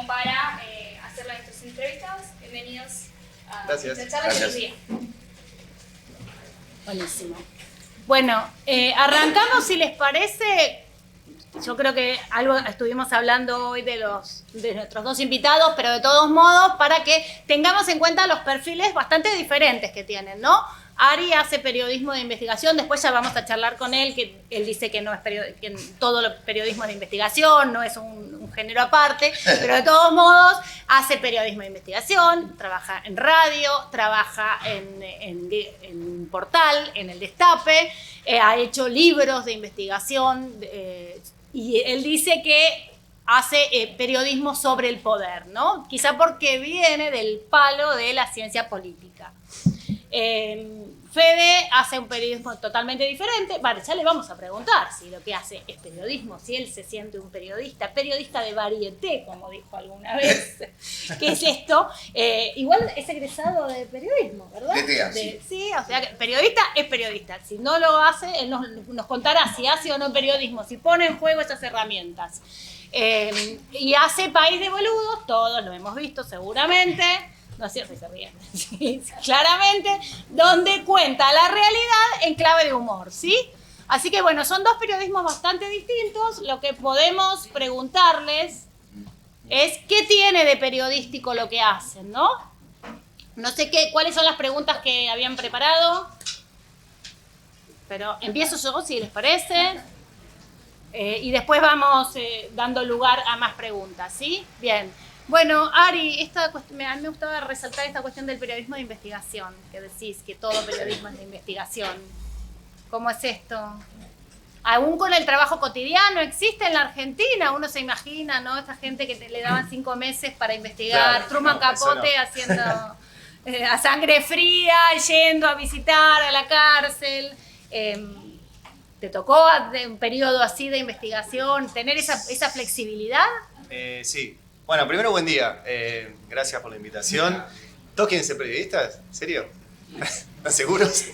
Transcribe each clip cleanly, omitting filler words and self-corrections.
como para hacer estas entrevistas. Bienvenidos a Gracias. esta charla del día. Buenísimo. Bueno, arrancamos, si les parece. Yo creo que algo estuvimos hablando hoy de nuestros dos invitados, pero de todos modos, para que tengamos en cuenta los perfiles bastante diferentes que tienen, ¿no? Ari hace periodismo de investigación, después ya vamos a charlar con él, que él dice que no es que todo el periodismo de investigación, no es un género aparte, pero de todos modos hace periodismo de investigación, trabaja en radio, trabaja en un portal, en El Destape, ha hecho libros de investigación, y él dice que hace periodismo sobre el poder, ¿no? Quizá porque viene del palo de la ciencia política. Fede hace un periodismo totalmente diferente. Vale, ya le vamos a preguntar si lo que hace es periodismo, si él se siente un periodista de varieté, como dijo alguna vez. ¿Qué es esto? Igual es egresado de periodismo, ¿verdad? Sí. Sí, o sea, que periodista es periodista. Si no lo hace, él nos contará si hace o no periodismo, si pone en juego esas herramientas. Y hace País de Boludos, todos lo hemos visto seguramente. No es cierto, se ríen. Sí, claramente, donde cuenta la realidad en clave de humor, ¿sí? Así que bueno, son dos periodismos bastante distintos. Lo que podemos preguntarles es qué tiene de periodístico lo que hacen, ¿no? No sé cuáles son las preguntas que habían preparado, pero empiezo yo, si les parece. Y después vamos dando lugar a más preguntas, ¿sí? Bien. Bueno, Ari, a mí me gustaba resaltar esta cuestión del periodismo de investigación, que decís que todo periodismo es de investigación. ¿Cómo es esto? Aún con el trabajo cotidiano existe en la Argentina, uno se imagina, ¿no? Esta gente que le daban 5 meses para investigar, Claro, Truman Capote no. haciendo a sangre fría, yendo a visitar a la cárcel. ¿Te tocó un periodo así de investigación, tener esa flexibilidad? Sí. Bueno, primero buen día. Gracias por la invitación. ¿Todos quieren ser periodistas? ¿En serio? ¿Están seguros?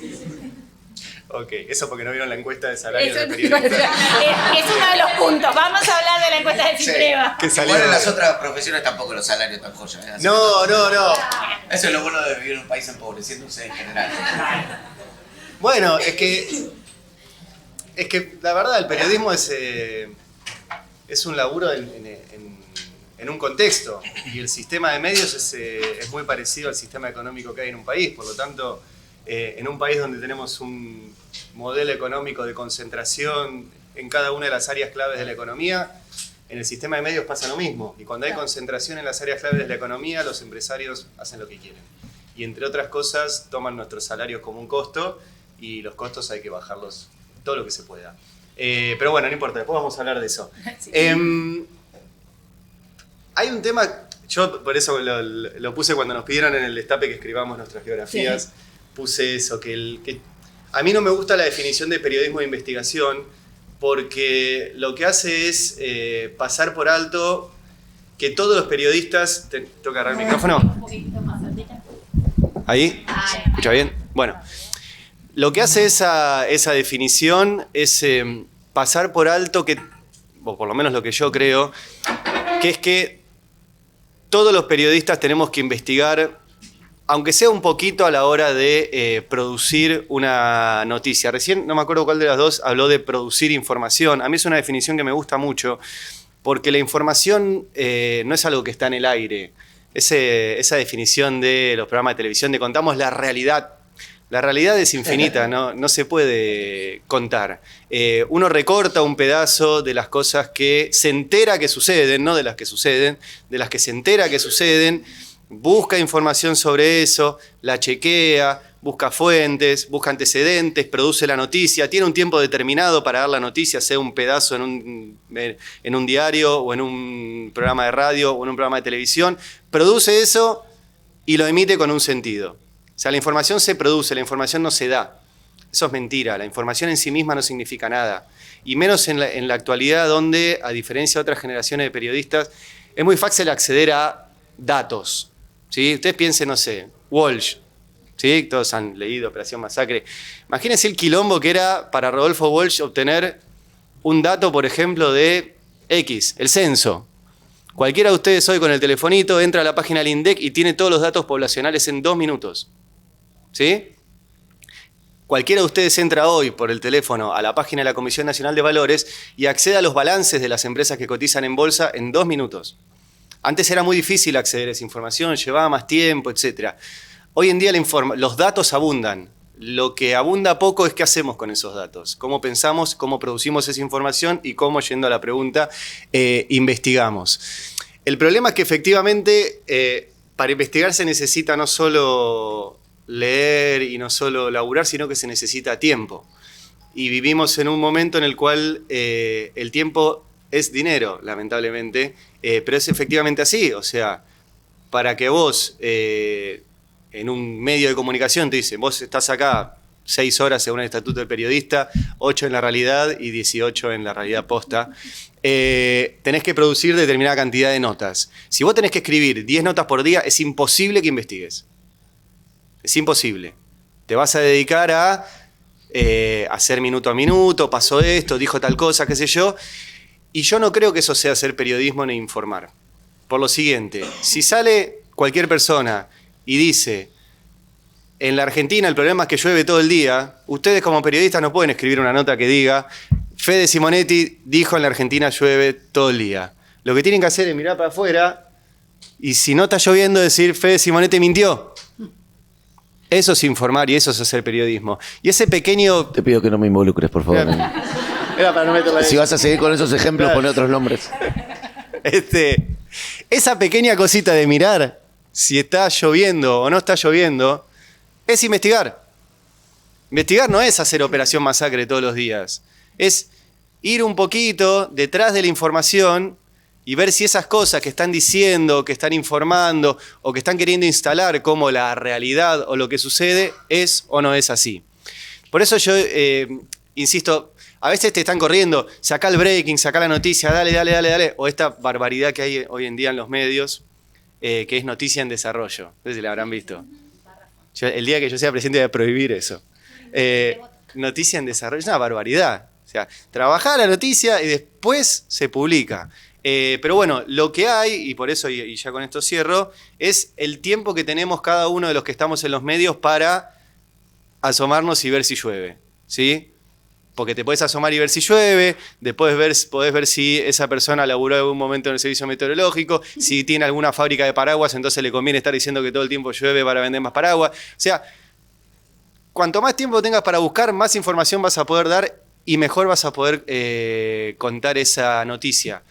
Ok, eso porque no vieron la encuesta de salario de periodistas. Es uno de los puntos. Vamos a hablar de la encuesta de Cipreva. Que salió- Igual en las otras profesiones tampoco los salarios están joya. Así No. Eso es lo bueno de vivir en un país empobreciéndose en general. Bueno, es que la verdad el periodismo es un laburo en un contexto, y el sistema de medios es muy parecido al sistema económico que hay en un país. Por lo tanto, en un país donde tenemos un modelo económico de concentración en cada una de las áreas claves de la economía, en el sistema de medios pasa lo mismo. Y cuando hay concentración en las áreas claves de la economía, los empresarios hacen lo que quieren. Y entre otras cosas, toman nuestros salarios como un costo, y los costos hay que bajarlos todo lo que se pueda. Pero bueno, no importa, después vamos a hablar de eso. Sí. Hay un tema, yo por eso lo puse cuando nos pidieron en El Destape que escribamos nuestras biografías, Sí. Puse eso, que a mí no me gusta la definición de periodismo de investigación, porque lo que hace es pasar por alto que todos los periodistas... ¿Tengo que agarrar el micrófono? Un poquito más cerquita. ¿Ahí? ¿Escucha bien? Bueno, lo que hace esa definición es pasar por alto que, o por lo menos lo que yo creo, que es que todos los periodistas tenemos que investigar, aunque sea un poquito a la hora de producir una noticia. Recién, no me acuerdo cuál de las dos, habló de producir información. A mí es una definición que me gusta mucho, porque la información no es algo que está en el aire. Esa definición de los programas de televisión de contamos la realidad. La realidad es infinita, no se puede contar. Uno recorta un pedazo de las cosas que se entera que suceden, no de las que suceden, de las que se entera que suceden, busca información sobre eso, la chequea, busca fuentes, busca antecedentes, produce la noticia, tiene un tiempo determinado para dar la noticia, sea un pedazo en un diario o en un programa de radio o en un programa de televisión, produce eso y lo emite con un sentido. O sea, la información se produce, la información no se da. Eso es mentira, la información en sí misma no significa nada. Y menos en la actualidad, donde, a diferencia de otras generaciones de periodistas, es muy fácil acceder a datos. ¿Sí? Ustedes piensen, no sé, Walsh, ¿sí? Todos han leído Operación Masacre. Imagínense el quilombo que era para Rodolfo Walsh obtener un dato, por ejemplo, de X, el censo. Cualquiera de ustedes hoy con el telefonito entra a la página del INDEC y tiene todos los datos poblacionales en 2 minutos. ¿Sí? Cualquiera de ustedes entra hoy por el teléfono a la página de la Comisión Nacional de Valores y accede a los balances de las empresas que cotizan en bolsa en 2 minutos. Antes era muy difícil acceder a esa información, llevaba más tiempo, etc. Hoy en día los datos abundan. Lo que abunda poco es qué hacemos con esos datos, cómo pensamos, cómo producimos esa información y cómo, yendo a la pregunta, investigamos. El problema es que efectivamente para investigar se necesita no solo leer y no solo laburar, sino que se necesita tiempo. Y vivimos en un momento en el cual el tiempo es dinero, lamentablemente, pero es efectivamente así. O sea, para que vos... en un medio de comunicación te dicen, vos estás acá 6 horas según el estatuto del periodista, 8 en la realidad y 18 en la realidad posta. Tenés que producir determinada cantidad de notas. Si vos tenés que escribir 10 notas por día, es imposible que investigues. Es imposible. Te vas a dedicar a hacer minuto a minuto, pasó esto, dijo tal cosa, qué sé yo. Y yo no creo que eso sea hacer periodismo ni informar. Por lo siguiente, si sale cualquier persona y dice, en la Argentina el problema es que llueve todo el día, ustedes como periodistas no pueden escribir una nota que diga, Fede Simonetti dijo en la Argentina llueve todo el día. Lo que tienen que hacer es mirar para afuera y si no está lloviendo decir, Fede Simonetti mintió. Eso es informar y eso es hacer periodismo. Y ese pequeño... Te pido que no me involucres, por favor. Era para no meterla ahí. Si vas a seguir con esos ejemplos, poné otros nombres. Esa pequeña cosita de mirar si está lloviendo o no está lloviendo, es investigar. Investigar no es hacer Operación Masacre todos los días. Es ir un poquito detrás de la información y ver si esas cosas que están diciendo, que están informando o que están queriendo instalar como la realidad o lo que sucede es o no es así. Por eso yo insisto, a veces te están corriendo, sacá el breaking, sacá la noticia, dale, o esta barbaridad que hay hoy en día en los medios, que es noticia en desarrollo. No sé si la habrán visto. El día que yo sea presidente voy a prohibir eso. Noticia en desarrollo es una barbaridad. O sea, trabaja la noticia y después se publica. Pero bueno, lo que hay, y por eso, y ya con esto cierro, es el tiempo que tenemos cada uno de los que estamos en los medios para asomarnos y ver si llueve. ¿Sí? Porque te podés asomar y ver si llueve, después podés ver si esa persona laburó en algún momento en el servicio meteorológico, si tiene alguna fábrica de paraguas, entonces le conviene estar diciendo que todo el tiempo llueve para vender más paraguas. O sea, cuanto más tiempo tengas para buscar, más información vas a poder dar y mejor vas a poder contar esa noticia.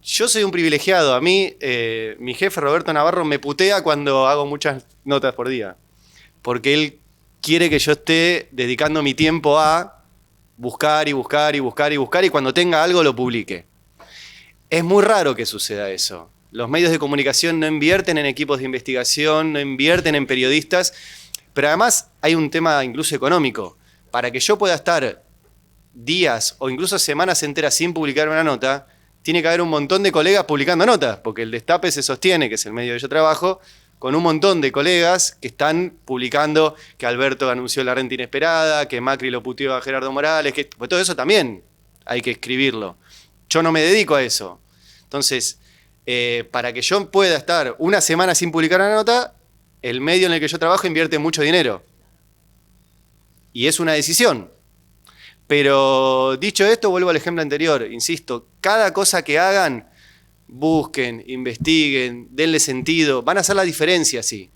Yo soy un privilegiado. A mí, mi jefe Roberto Navarro me putea cuando hago muchas notas por día, porque él quiere que yo esté dedicando mi tiempo a buscar y cuando tenga algo lo publique. Es muy raro que suceda eso. Los medios de comunicación no invierten en equipos de investigación, no invierten en periodistas, pero además hay un tema incluso económico. Para que yo pueda estar días o incluso semanas enteras sin publicar una nota, tiene que haber un montón de colegas publicando notas, porque el Destape se sostiene, que es el medio que yo trabajo, con un montón de colegas que están publicando que Alberto anunció la renta inesperada, que Macri lo puteó a Gerardo Morales, que pues todo eso también hay que escribirlo. Yo no me dedico a eso. Entonces, para que yo pueda estar una semana sin publicar una nota, el medio en el que yo trabajo invierte mucho dinero. Y es una decisión. Pero dicho esto, vuelvo al ejemplo anterior. Insisto, cada cosa que hagan, busquen, investiguen, denle sentido. Van a hacer la diferencia, sí.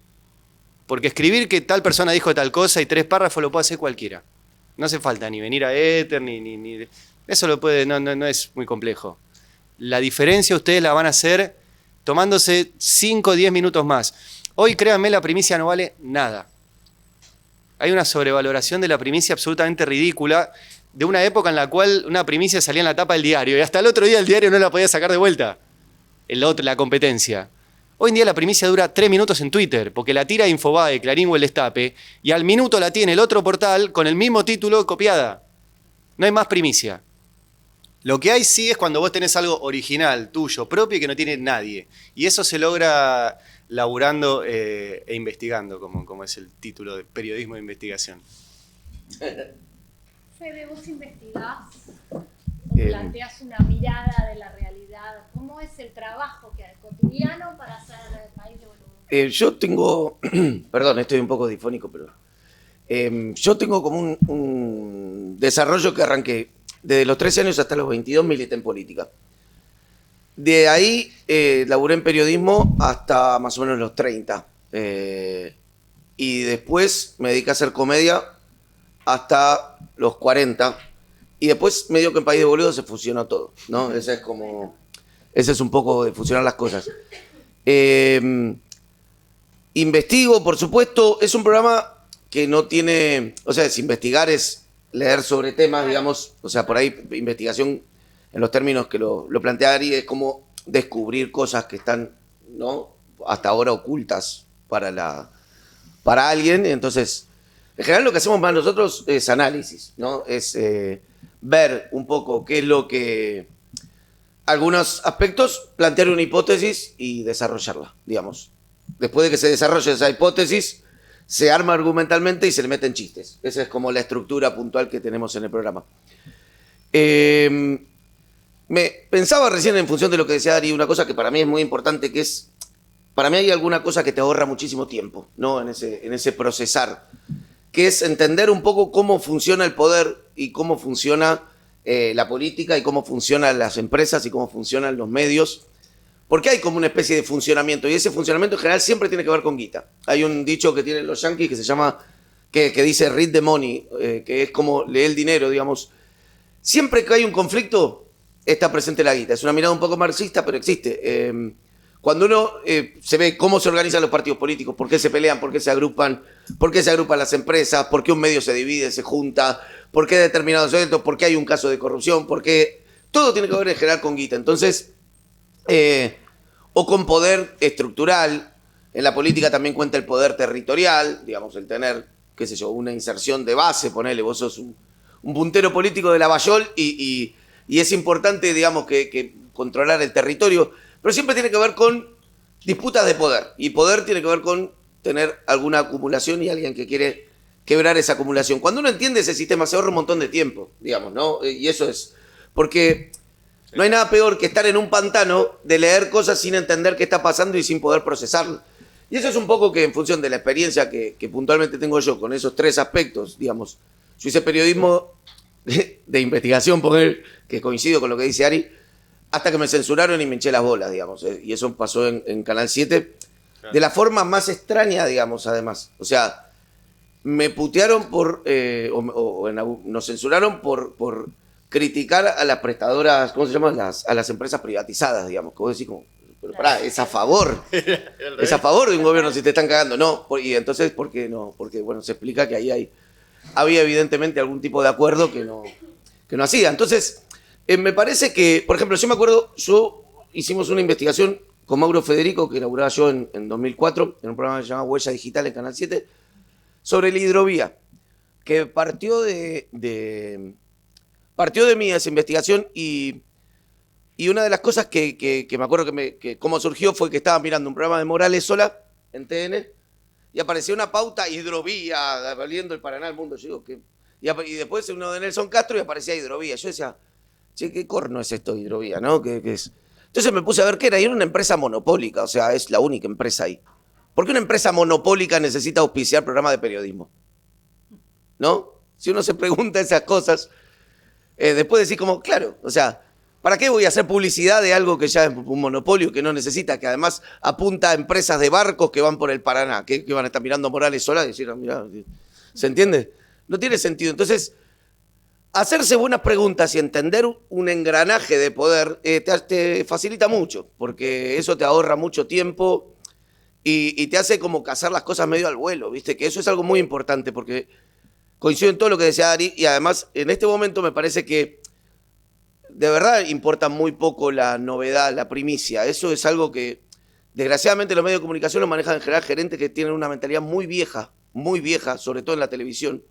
Porque escribir que tal persona dijo tal cosa y 3 párrafos lo puede hacer cualquiera. No hace falta ni venir a Éter, ni eso lo puede, no es muy complejo. La diferencia ustedes la van a hacer tomándose 5 o 10 minutos más. Hoy, créanme, la primicia no vale nada. Hay una sobrevaloración de la primicia absolutamente ridícula, de una época en la cual una primicia salía en la tapa del diario y hasta el otro día el diario no la podía sacar de vuelta. La competencia. Hoy en día la primicia dura 3 minutos en Twitter, porque la tira Infobae, Clarín o El Destape, y al minuto la tiene el otro portal con el mismo título copiada. No hay más primicia. Lo que hay sí es cuando vos tenés algo original, tuyo, propio y que no tiene nadie. Y eso se logra laburando e investigando, como es el título de periodismo de investigación. Fede, ¿vos investigás? planteas una mirada de la realidad. ¿Cómo es el trabajo que hay cotidiano para hacer el país de Boludo? Yo tengo, perdón, estoy un poco difónico, pero yo tengo como un desarrollo que arranqué desde los 13 años hasta los 22, milité en política. De ahí laburé en periodismo hasta más o menos los 30. Y después me dediqué a hacer comedia hasta los 40. Y después medio que en País de Boludo se fusionó todo, ¿no? Ese es un poco de fusionar las cosas. Investigo, por supuesto, es un programa que no tiene, o sea, investigar es leer sobre temas, digamos, o sea, por ahí investigación en los términos que lo plantea Ari es como descubrir cosas que están, ¿no?, hasta ahora ocultas para alguien. Entonces, en general lo que hacemos más nosotros es análisis, ¿no? Es ver un poco qué es lo que... Algunos aspectos, plantear una hipótesis y desarrollarla, digamos. Después de que se desarrolle esa hipótesis, se arma argumentalmente y se le meten chistes. Esa es como la estructura puntual que tenemos en el programa. Me pensaba recién en función de lo que decía Ari, una cosa que para mí es muy importante, que es, para mí hay alguna cosa que te ahorra muchísimo tiempo, ¿no? En ese procesar, que es entender un poco cómo funciona el poder y cómo funciona la política y cómo funcionan las empresas y cómo funcionan los medios, porque hay como una especie de funcionamiento y ese funcionamiento en general siempre tiene que ver con guita. Hay un dicho que tienen los yanquis que se llama, que dice read the money, que es como lee el dinero, digamos. Siempre que hay un conflicto está presente la guita. Es una mirada un poco marxista, pero existe. Cuando uno se ve cómo se organizan los partidos políticos, por qué se pelean, por qué se agrupan las empresas, por qué un medio se divide, se junta, por qué determinados eventos, por qué hay un caso de corrupción, por qué... Todo tiene que ver en general con guita. Entonces, o con poder estructural. En la política también cuenta el poder territorial, digamos, el tener, qué sé yo, una inserción de base, ponele, vos sos un puntero político de Lavallol y es importante, digamos, que controlar el territorio, pero siempre tiene que ver con disputas de poder, y poder tiene que ver con tener alguna acumulación y alguien que quiere quebrar esa acumulación. Cuando uno entiende ese sistema se ahorra un montón de tiempo, digamos, ¿no? Y eso es, porque no hay nada peor que estar en un pantano de leer cosas sin entender qué está pasando y sin poder procesarlo. Y eso es un poco que en función de la experiencia que puntualmente tengo yo con esos tres aspectos, digamos, yo hice periodismo de investigación, que coincido con lo que dice Ari, hasta que me censuraron y me hinché las bolas, digamos, y eso pasó en Canal 7, de la forma más extraña, digamos, además. O sea, me putearon nos censuraron por criticar a las prestadoras, ¿cómo se llaman? A las empresas privatizadas, digamos, que vos decís como, pero pará, es a favor de un gobierno si te están cagando. No, y entonces, ¿por qué no? Porque, bueno, se explica que ahí había evidentemente algún tipo de acuerdo que no hacía. Entonces, me parece que, por ejemplo, yo me acuerdo, hicimos una investigación con Mauro Federico, que inauguraba yo en 2004, en un programa que se llama Huella Digital en Canal 7, sobre la hidrovía, que partió de mí esa investigación y una de las cosas que me acuerdo que cómo surgió fue que estaba mirando un programa de Morales Sola en TN y apareció una pauta hidrovía, valiendo el Paraná al mundo. Yo digo, y después uno de Nelson Castro y aparecía hidrovía. Yo decía, che, ¿qué corno es esto hidrovía, no? ¿Qué es? Entonces me puse a ver qué era, y era una empresa monopólica, o sea, es la única empresa ahí. ¿Por qué una empresa monopólica necesita auspiciar programas de periodismo? ¿No? Si uno se pregunta esas cosas, después decís como, claro, o sea, ¿para qué voy a hacer publicidad de algo que ya es un monopolio, que no necesita, que además apunta a empresas de barcos que van por el Paraná, que van a estar mirando a Morales Sola y decir, mirá, ¿se entiende? No tiene sentido. Entonces, hacerse buenas preguntas y entender un engranaje de poder te facilita mucho, porque eso te ahorra mucho tiempo y te hace como cazar las cosas medio al vuelo, ¿viste? Que eso es algo muy importante, porque coincido en todo lo que decía Ari, y además en este momento me parece que de verdad importa muy poco la novedad, la primicia. Eso es algo que desgraciadamente los medios de comunicación lo manejan en general gerentes que tienen una mentalidad muy vieja, sobre todo en la televisión,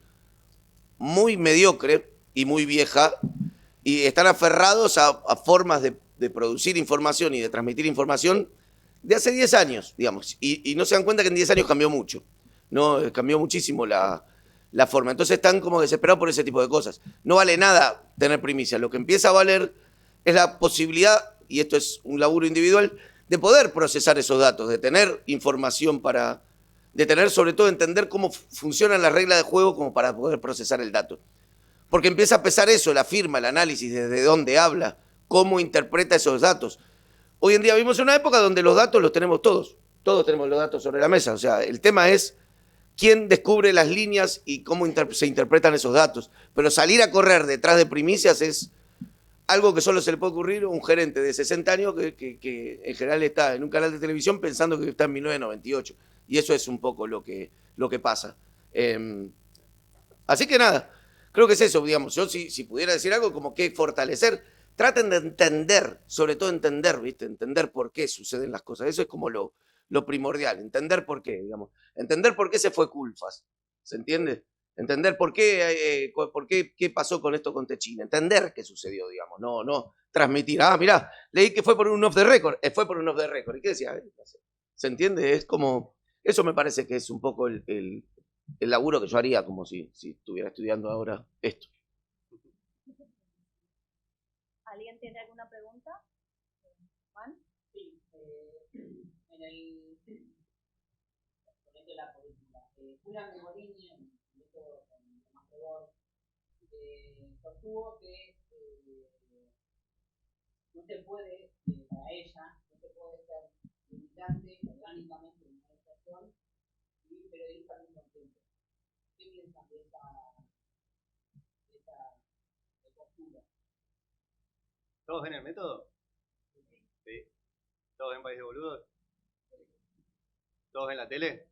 muy mediocre y muy vieja, y están aferrados a formas de producir información y de transmitir información de hace 10 años, digamos, y no se dan cuenta que en 10 años cambió mucho, ¿no? Cambió muchísimo la la forma. Entonces están como desesperados por ese tipo de cosas. No vale nada tener primicia. Lo que empieza a valer es la posibilidad, y esto es un laburo individual, de poder procesar esos datos, de tener información de tener sobre todo entender cómo funcionan las reglas de juego como para poder procesar el dato. Porque empieza a pesar eso, la firma, el análisis, desde dónde habla, cómo interpreta esos datos. Hoy en día vivimos en una época donde los datos los tenemos todos. Todos tenemos los datos sobre la mesa. O sea, el tema es quién descubre las líneas y cómo se interpretan esos datos. Pero salir a correr detrás de primicias es algo que solo se le puede ocurrir a un gerente de 60 años que en general está en un canal de televisión pensando que está en 1998. Y eso es un poco lo que pasa. Así que nada, creo que es eso, digamos. Yo si pudiera decir algo, como que fortalecer, traten de entender, sobre todo entender, ¿viste? Entender por qué suceden las cosas. Eso es como lo primordial, entender por qué, digamos. Entender por qué se fue Culfas, ¿se entiende? Entender por qué pasó con esto con Techina. Entender qué sucedió, digamos. No transmitir. Mirá, leí que fue por un off the record. Fue por un off the record. ¿Y qué decía? ¿Se entiende? Es como... Eso me parece que es un poco el laburo que yo haría, como si estuviera estudiando ahora esto. ¿Alguien tiene alguna pregunta? ¿Juan? Sí, en el de la política. Julián Memorini, en el método con Macedor, sostuvo que no se puede, para ella, no se puede ser militante orgánicamente en una organización y periodista al mismo tiempo. ¿Qué piensan de esta postura? ¿Todos ven el método? Sí. ¿Todos ven País de Boludos? ¿Todos ven la tele?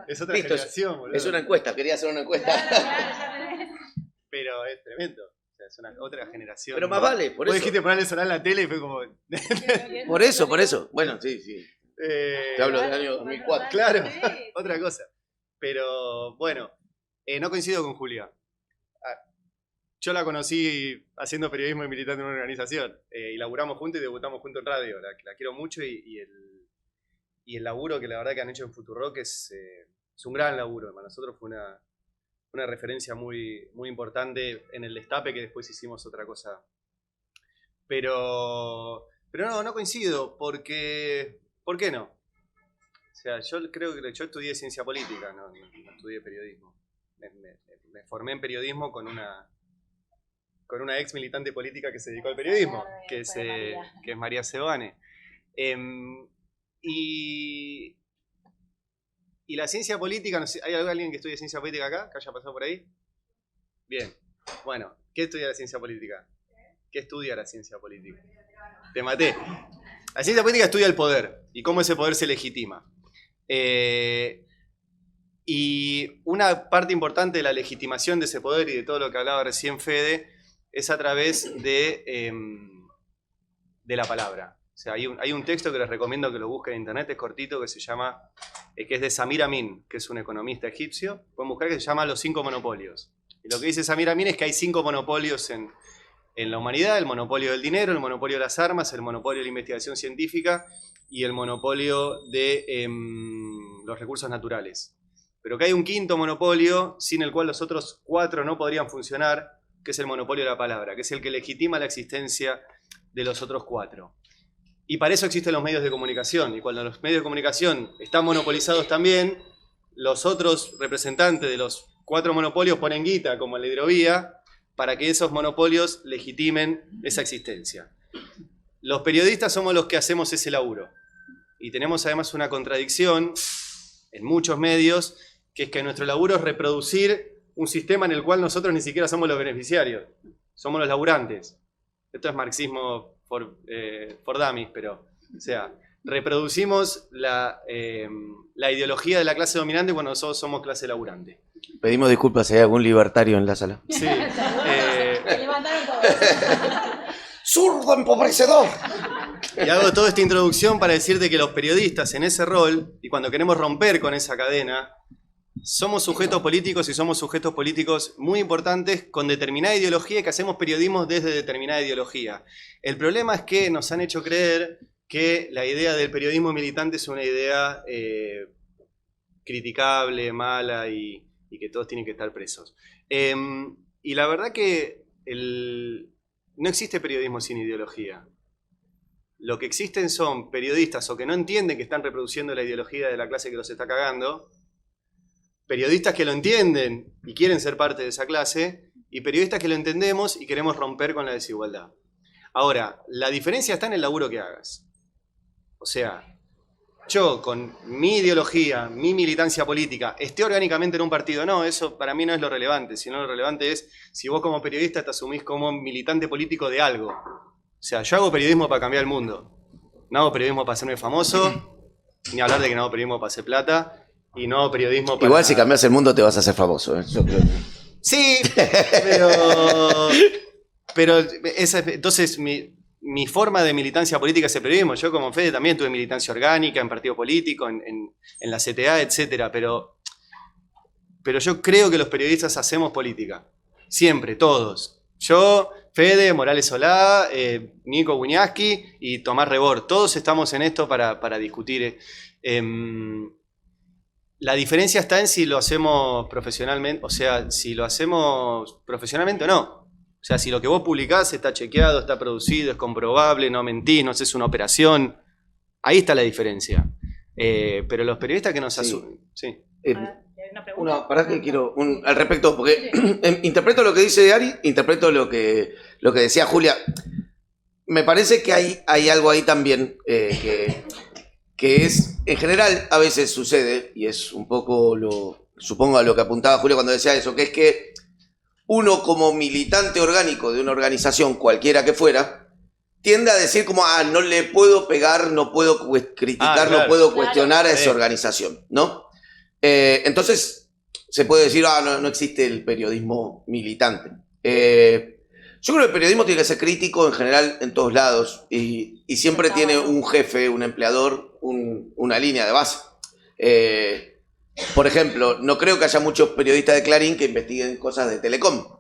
Es otra Listo, generación, boludo. es una encuesta, quería hacer una encuesta. Pero es tremendo. O sea, es una otra generación. Pero más vale, por Vos eso. dijiste ponerle sonar en la tele y fue como... Por eso. Bueno, sí. Te hablo del año 2004. Claro, otra cosa. Pero bueno, no coincido con Julia. Yo la conocí haciendo periodismo y militando en una organización. Y laburamos juntos y debutamos juntos en radio. La quiero mucho y el laburo que la verdad que han hecho en Futurock es un gran laburo. Para nosotros fue una referencia muy, muy importante en el destape, que después hicimos otra cosa. Pero no coincido, porque... ¿Por qué no? O sea, yo creo que yo estudié ciencia política, no estudié periodismo. Me formé en periodismo con una ex militante política que se dedicó al periodismo, que es María Sebane. Y la ciencia política, no sé, ¿hay alguien que estudie ciencia política acá? ¿Que haya pasado por ahí? Bien. Bueno, ¿qué estudia la ciencia política? ¿Qué estudia la ciencia política? Te maté. La ciencia política estudia el poder y cómo ese poder se legitima. Y una parte importante de la legitimación de ese poder y de todo lo que hablaba recién Fede es a través de la palabra. O sea, hay un texto que les recomiendo que lo busquen en internet, es cortito, que se llama, que es de Samir Amin, que es un economista egipcio. Pueden buscar, que se llama Los 5 monopolios. Y lo que dice Samir Amin es que hay 5 monopolios en la humanidad: el monopolio del dinero, el monopolio de las armas, el monopolio de la investigación científica y el monopolio de los recursos naturales. Pero que hay un quinto monopolio sin el cual los otros 4 no podrían funcionar, que es el monopolio de la palabra, que es el que legitima la existencia de los otros 4. Y para eso existen los medios de comunicación. Y cuando los medios de comunicación están monopolizados también, los otros representantes de los 4 monopolios ponen guita, como la hidrovía, para que esos monopolios legitimen esa existencia. Los periodistas somos los que hacemos ese laburo. Y tenemos además una contradicción en muchos medios, que es que nuestro laburo es reproducir un sistema en el cual nosotros ni siquiera somos los beneficiarios, somos los laburantes. Esto es marxismo for dummies, pero, o sea, reproducimos la ideología de la clase dominante cuando nosotros somos clase laburante. Pedimos disculpas si hay algún libertario en la sala. Sí. Levantaron todos. ¡Zurdo empobrecedor! Y hago toda esta introducción para decirte que los periodistas en ese rol, y cuando queremos romper con esa cadena, somos sujetos políticos y somos sujetos políticos muy importantes con determinada ideología y que hacemos periodismo desde determinada ideología. El problema es que nos han hecho creer que la idea del periodismo militante es una idea criticable, mala y que todos tienen que estar presos. Y la verdad que no existe periodismo sin ideología. Lo que existen son periodistas o que no entienden que están reproduciendo la ideología de la clase que los está cagando, periodistas que lo entienden y quieren ser parte de esa clase, y periodistas que lo entendemos y queremos romper con la desigualdad. Ahora, la diferencia está en el laburo que hagas. O sea, yo con mi ideología, mi militancia política, esté orgánicamente en un partido, no, eso para mí no es lo relevante, sino lo relevante es si vos como periodista te asumís como militante político de algo. O sea, yo hago periodismo para cambiar el mundo. No hago periodismo para hacerme famoso, ni hablar de que no hago periodismo para hacer plata, y no hago periodismo para... Igual si cambias el mundo te vas a hacer famoso, ¿eh? Yo creo que... Sí, pero entonces mi forma de militancia política es el periodismo. Yo como Fede también tuve militancia orgánica en partido político, en la CTA, etcétera, pero yo creo que los periodistas hacemos política. Siempre, todos. Yo, Fede, Morales Solá, Nico Guñaski y Tomás Rebord. Todos estamos en esto para discutir. La diferencia está en si lo hacemos profesionalmente, o sea, si lo hacemos profesionalmente o no. O sea, si lo que vos publicás está chequeado, está producido, es comprobable, no mentís, no haces una operación, ahí está la diferencia. Pero los periodistas que nos asumen... Sí. Pará que quiero al respecto, porque interpreto lo que dice Ari, interpreto lo que decía Julia. Me parece que hay algo ahí también que es, en general, a veces sucede, y es un poco supongo a lo que apuntaba Julia cuando decía eso, que es que uno como militante orgánico de una organización, cualquiera que fuera, tiende a decir como, no le puedo pegar, no puedo criticar, claro, no puedo cuestionar a esa organización, ¿no? Entonces, se puede decir, no existe el periodismo militante. Yo creo que el periodismo tiene que ser crítico en general en todos lados y siempre tiene un jefe, un empleador, una línea de base. Por ejemplo, no creo que haya muchos periodistas de Clarín que investiguen cosas de Telecom,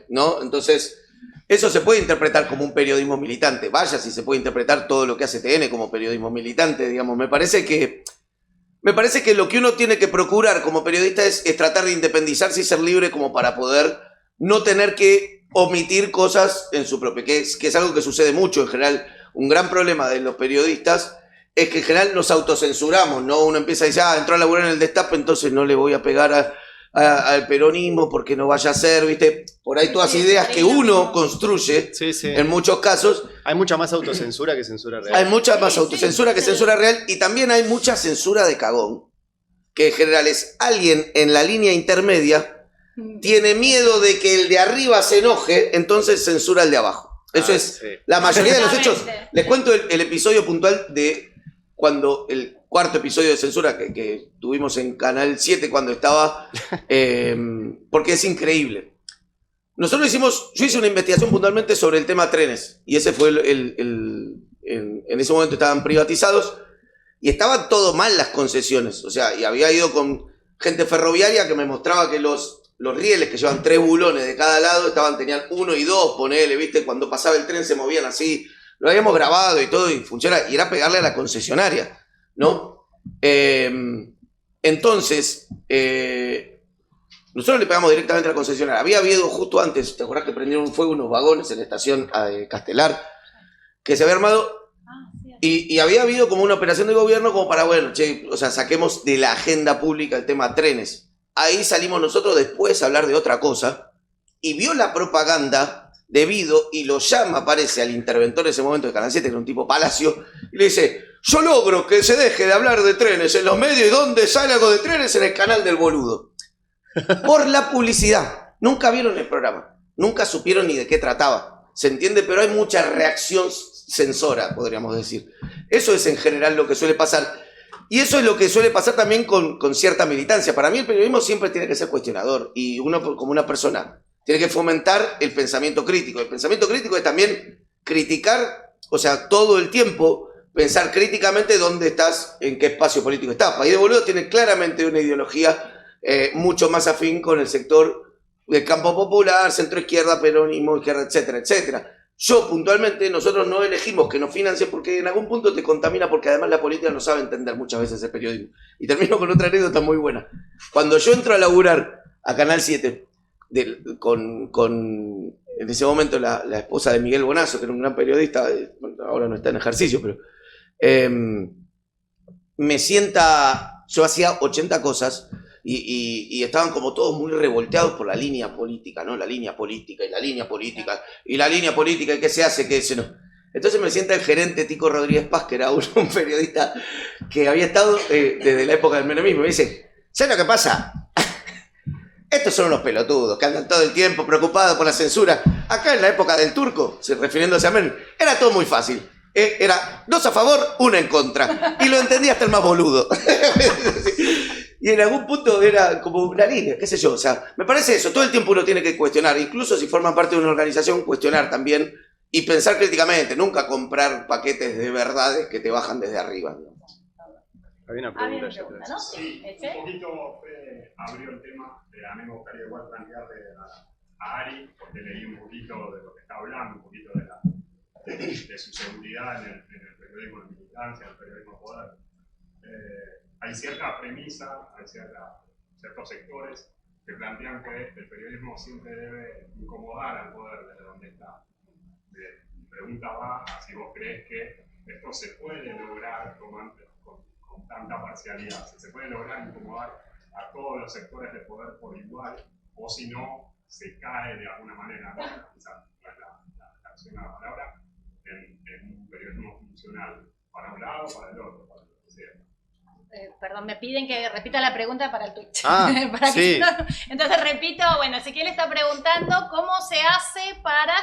¿no? Entonces, eso se puede interpretar como un periodismo militante. Vaya si se puede interpretar todo lo que hace TN como periodismo militante, digamos. Me parece que lo que uno tiene que procurar como periodista es tratar de independizarse y ser libre como para poder no tener que omitir cosas en su propio, que es algo que sucede mucho en general. Un gran problema de los periodistas es que en general nos autocensuramos, ¿no? Uno empieza a decir, entró a laburar en el Destape, entonces no le voy a pegar al peronismo porque no vaya a ser, ¿viste? Por ahí todas ideas que uno construye, en muchos casos. Hay mucha más autocensura que censura real. Hay mucha más autocensura que censura real, y también hay mucha censura de cagón, que en general es alguien en la línea intermedia, tiene miedo de que el de arriba se enoje, entonces censura el de abajo. Eso es la mayoría de los hechos. Les cuento el episodio puntual de cuando el cuarto episodio de censura que tuvimos en Canal 7 cuando estaba, porque es increíble. Yo hice una investigación puntualmente sobre el tema trenes, y ese fue en ese momento estaban privatizados y estaban todo mal las concesiones. O sea, y había ido con gente ferroviaria que me mostraba que los rieles que llevan 3 bulones de cada lado tenían 1 y 2, ponele, ¿viste? Cuando pasaba el tren se movían así. Lo habíamos grabado y todo, y funciona, y era pegarle a la concesionaria, ¿no? Entonces, nosotros le pegamos directamente a la concesionaria. Había habido justo antes, ¿te acordás que prendieron fuego unos vagones en la estación Castelar? Que se había armado, y había habido como una operación de gobierno como para, saquemos de la agenda pública el tema trenes. Ahí salimos nosotros después a hablar de otra cosa, y vio la propaganda debido, y lo llama, parece, al interventor en ese momento de Canal 7, que era un tipo Palacio, y le dice, yo logro que se deje de hablar de trenes en los medios, y ¿dónde sale algo de trenes? En el canal del boludo. Por la publicidad. Nunca vieron el programa, nunca supieron ni de qué trataba, ¿se entiende? Pero hay mucha reacción censora, podríamos decir. Eso es en general lo que suele pasar. Y eso es lo que suele pasar también con cierta militancia. Para mí el periodismo siempre tiene que ser cuestionador, y uno como una persona tiene que fomentar el pensamiento crítico. El pensamiento crítico es también criticar, todo el tiempo, pensar críticamente dónde estás, en qué espacio político estás. País de Boludo tiene claramente una ideología mucho más afín con el sector del campo popular, centro izquierda, peronismo, izquierda, etcétera, etcétera. Yo puntualmente, nosotros no elegimos que nos financien porque en algún punto te contamina, porque además la política no sabe entender muchas veces el periodismo. Y termino con otra anécdota muy buena. Cuando yo entro a laburar a Canal 7 con en ese momento la esposa de Miguel Bonazo, que era un gran periodista, bueno, ahora no está en ejercicio, pero me sienta, yo hacía 80 cosas y estaban como todos muy revolteados por la línea política, ¿no? La línea política y la línea política y la línea política y qué se hace, qué se no. Entonces me sienta el gerente Tico Rodríguez Paz, que era un periodista que había estado desde la época del menemismo, y me dice, ¿sabes lo que pasa? Estos son unos pelotudos que andan todo el tiempo preocupados por la censura. Acá en la época del turco, refiriéndose a Menem, era todo muy fácil. Era 2 a favor, 1 en contra. Y lo entendía hasta el más boludo. Y en algún punto era como una línea, qué sé yo. O sea, me parece eso. Todo el tiempo uno tiene que cuestionar. Incluso si forman parte de una organización, cuestionar también. Y pensar críticamente. Nunca comprar paquetes de verdades que te bajan desde arriba. Había una Había pregunta una ya pregunta, atrás. ¿no? Sí, ¿Ese? un poquito abrió el tema, a mí me gustaría igual plantearle a Ari, porque leí un poquito de lo que está hablando, un poquito de su seguridad en el periodismo de militancia, en el periodismo de poder. Hay cierta premisa, hay ciertos sectores que plantean que el periodismo siempre debe incomodar al poder desde donde está. Mi pregunta va a si vos crees que esto se puede lograr con tanta parcialidad, si se puede lograr incomodar a todos los sectores de poder por igual, o si no, se cae de alguna manera, quizás no es la acción de la palabra, en un periodismo funcional, para un lado o para el otro, para lo que sea. Perdón, me piden que repita la pregunta para el Twitch. Para sí. Entonces repito, bueno, Ezequiel está preguntando cómo se hace para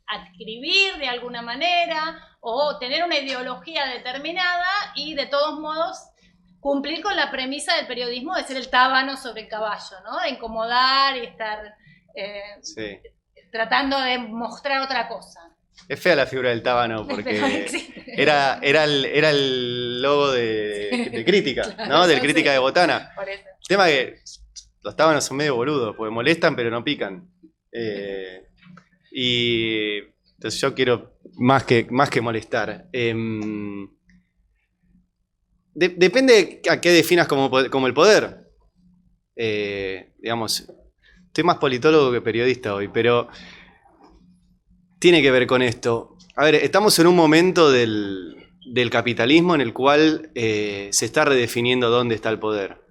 adscribir de alguna manera o tener una ideología determinada y de todos modos cumplir con la premisa del periodismo de ser el tábano sobre el caballo, ¿no? De incomodar y estar Sí. tratando de mostrar otra cosa. Es fea la figura del tábano porque era el logo de crítica, ¿no? Del crítica de botana. Por eso. El tema es que los tábanos son medio boludos, porque molestan pero no pican. Y entonces yo quiero más que molestar. Depende a qué definas como el poder. Digamos, estoy más politólogo que periodista hoy, pero tiene que ver con esto. A ver, estamos en un momento del capitalismo en el cual se está redefiniendo dónde está el poder.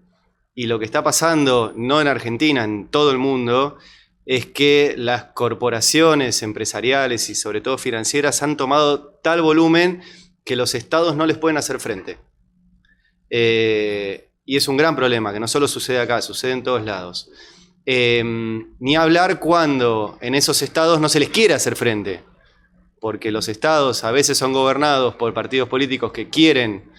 Y lo que está pasando, no en Argentina, en todo el mundo, es que las corporaciones empresariales y sobre todo financieras han tomado tal volumen que los estados no les pueden hacer frente. Y es un gran problema, que no solo sucede acá, sucede en todos lados. Ni hablar cuando en esos estados no se les quiere hacer frente, porque los estados a veces son gobernados por partidos políticos que quieren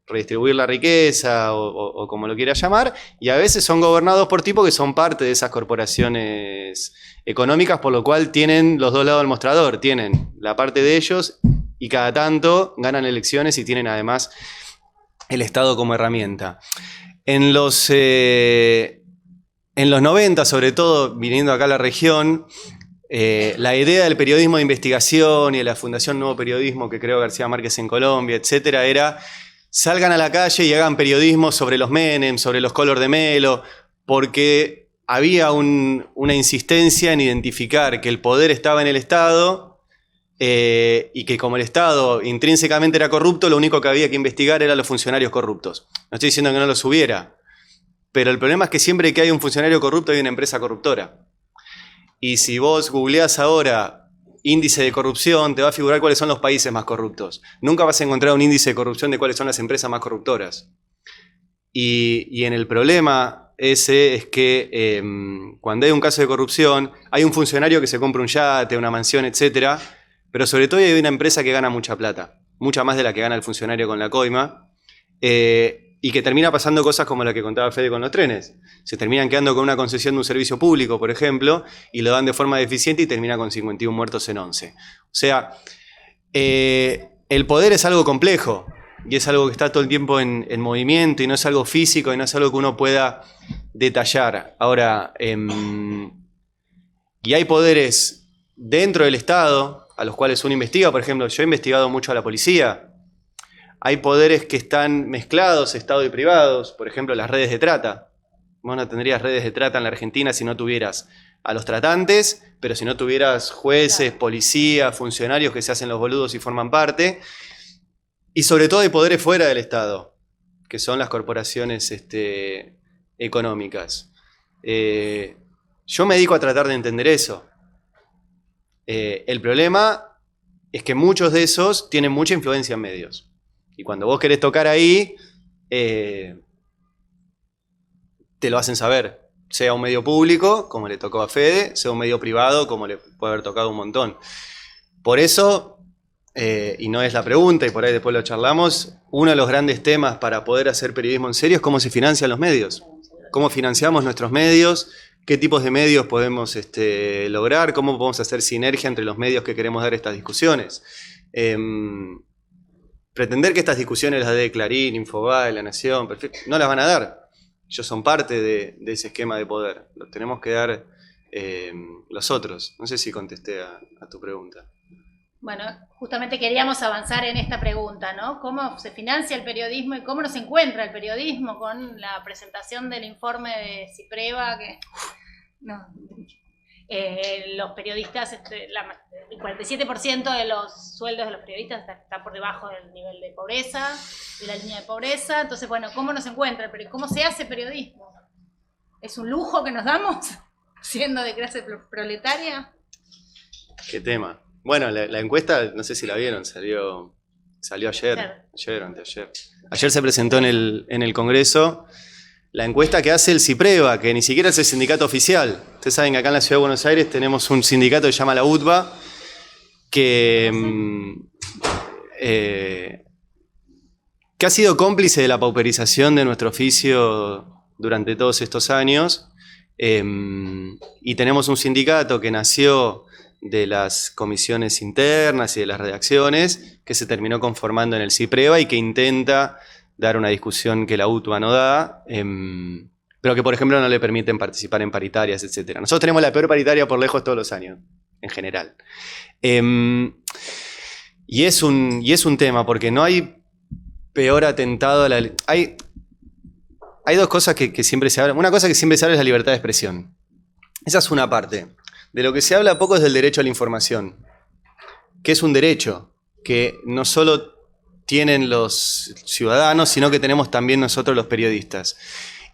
redistribuir la riqueza o como lo quiera llamar, y a veces son gobernados por tipos que son parte de esas corporaciones económicas, por lo cual tienen los dos lados del mostrador, tienen la parte de ellos y cada tanto ganan elecciones y tienen además el Estado como herramienta. En los 90, sobre todo, viniendo acá a la región, la idea del periodismo de investigación y de la Fundación Nuevo Periodismo que creó García Márquez en Colombia, etcétera, era salgan a la calle y hagan periodismo sobre los Menem, sobre los Collor de Mello, porque había una insistencia en identificar que el poder estaba en el Estado y que como el Estado intrínsecamente era corrupto, lo único que había que investigar eran los funcionarios corruptos. No estoy diciendo que no los hubiera, pero el problema es que siempre que hay un funcionario corrupto hay una empresa corruptora. Y si vos googleás ahora índice de corrupción, te va a figurar cuáles son los países más corruptos. Nunca vas a encontrar un índice de corrupción de cuáles son las empresas más corruptoras. Y en el problema ese es que cuando hay un caso de corrupción, hay un funcionario que se compra un yate, una mansión, etcétera, pero sobre todo hay una empresa que gana mucha plata, mucha más de la que gana el funcionario con la coima, y que termina pasando cosas como la que contaba Fede con los trenes. Se terminan quedando con una concesión de un servicio público, por ejemplo, y lo dan de forma deficiente y termina con 51 muertos en 11. O sea, el poder es algo complejo y es algo que está todo el tiempo en movimiento y no es algo físico y no es algo que uno pueda detallar. Ahora, y hay poderes dentro del Estado a los cuales uno investiga. Por ejemplo, yo he investigado mucho a la policía. Hay poderes que están mezclados, Estado y privados. Por ejemplo, las redes de trata. Vos no tendrías redes de trata en la Argentina si no tuvieras a los tratantes, pero si no tuvieras jueces, policías, funcionarios que se hacen los boludos y forman parte. Y sobre todo hay poderes fuera del Estado, que son las corporaciones económicas. Yo me dedico a tratar de entender eso. El problema es que muchos de esos tienen mucha influencia en medios. Y cuando vos querés tocar ahí, te lo hacen saber. Sea un medio público, como le tocó a Fede, sea un medio privado, como le puede haber tocado un montón. Por eso, y no es la pregunta, y por ahí después lo charlamos, uno de los grandes temas para poder hacer periodismo en serio es cómo se financian los medios. Cómo financiamos nuestros medios, qué tipos de medios podemos lograr, cómo podemos hacer sinergia entre los medios que queremos dar estas discusiones. Pretender que estas discusiones las dé Clarín, Infobae, La Nación, perfecto, no las van a dar. Ellos son parte de ese esquema de poder. Lo tenemos que dar los otros. No sé si contesté a tu pregunta. Bueno, justamente queríamos avanzar en esta pregunta, ¿no? ¿Cómo se financia el periodismo y cómo nos encuentra el periodismo con la presentación del informe de Cipreva? Que los periodistas, el 47% de los sueldos de los periodistas está por debajo del nivel de pobreza, de la línea de pobreza. Entonces, bueno, ¿cómo nos encuentra? Pero ¿cómo se hace periodismo? ¿Es un lujo que nos damos siendo de clase proletaria? ¿Qué tema? Bueno, la encuesta, no sé si la vieron, salió ayer o anteayer. Ayer se presentó en el Congreso la encuesta que hace el Cipreva, que ni siquiera es el sindicato oficial. Ustedes saben que acá en la Ciudad de Buenos Aires tenemos un sindicato que se llama la UTBA, que ha sido cómplice de la pauperización de nuestro oficio durante todos estos años. Y tenemos un sindicato que nació de las comisiones internas y de las redacciones, que se terminó conformando en el Cipreva y que intenta dar una discusión que la UTBA no da, pero que, por ejemplo, no le permiten participar en paritarias, etc. Nosotros tenemos la peor paritaria por lejos todos los años, en general. Y es un tema, porque no hay peor atentado a la... Hay dos cosas que siempre se hablan. Una cosa que siempre se habla es la libertad de expresión. Esa es una parte. De lo que se habla poco es del derecho a la información, que es un derecho que no solo tienen los ciudadanos, sino que tenemos también nosotros los periodistas.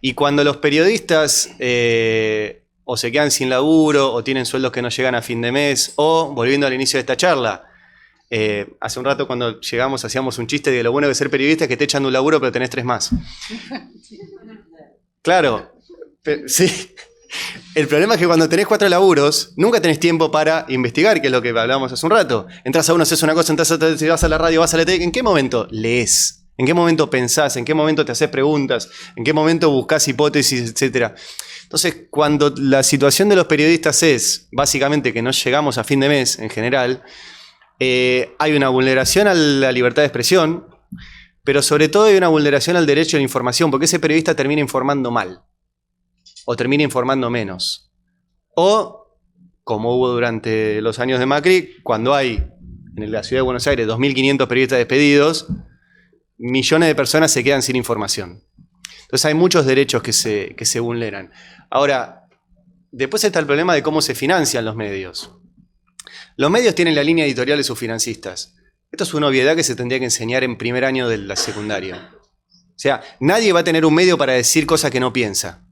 Y cuando los periodistas o se quedan sin laburo, o tienen sueldos que no llegan a fin de mes, o, volviendo al inicio de esta charla, hace un rato cuando llegamos hacíamos un chiste de que lo bueno de ser periodista es que te echan de un laburo pero tenés 3 más. Claro, sí. El problema es que cuando tenés 4 laburos, nunca tenés tiempo para investigar, que es lo que hablábamos hace un rato. Entras a uno, haces una cosa, entras a otra, vas a la radio, vas a la tele. ¿En qué momento lees? ¿En qué momento pensás? ¿En qué momento te haces preguntas? ¿En qué momento buscás hipótesis, etcétera? Entonces, cuando la situación de los periodistas es, básicamente, que no llegamos a fin de mes, en general, hay una vulneración a la libertad de expresión, pero sobre todo hay una vulneración al derecho a la información, porque ese periodista termina informando mal. O termina informando menos. O, como hubo durante los años de Macri, cuando hay en la Ciudad de Buenos Aires 2.500 periodistas despedidos, millones de personas se quedan sin información. Entonces hay muchos derechos que se vulneran. Ahora, después está el problema de cómo se financian los medios. Los medios tienen la línea editorial de sus financistas. Esto es una obviedad que se tendría que enseñar en primer año de la secundaria. O sea, nadie va a tener un medio para decir cosas que no piensa.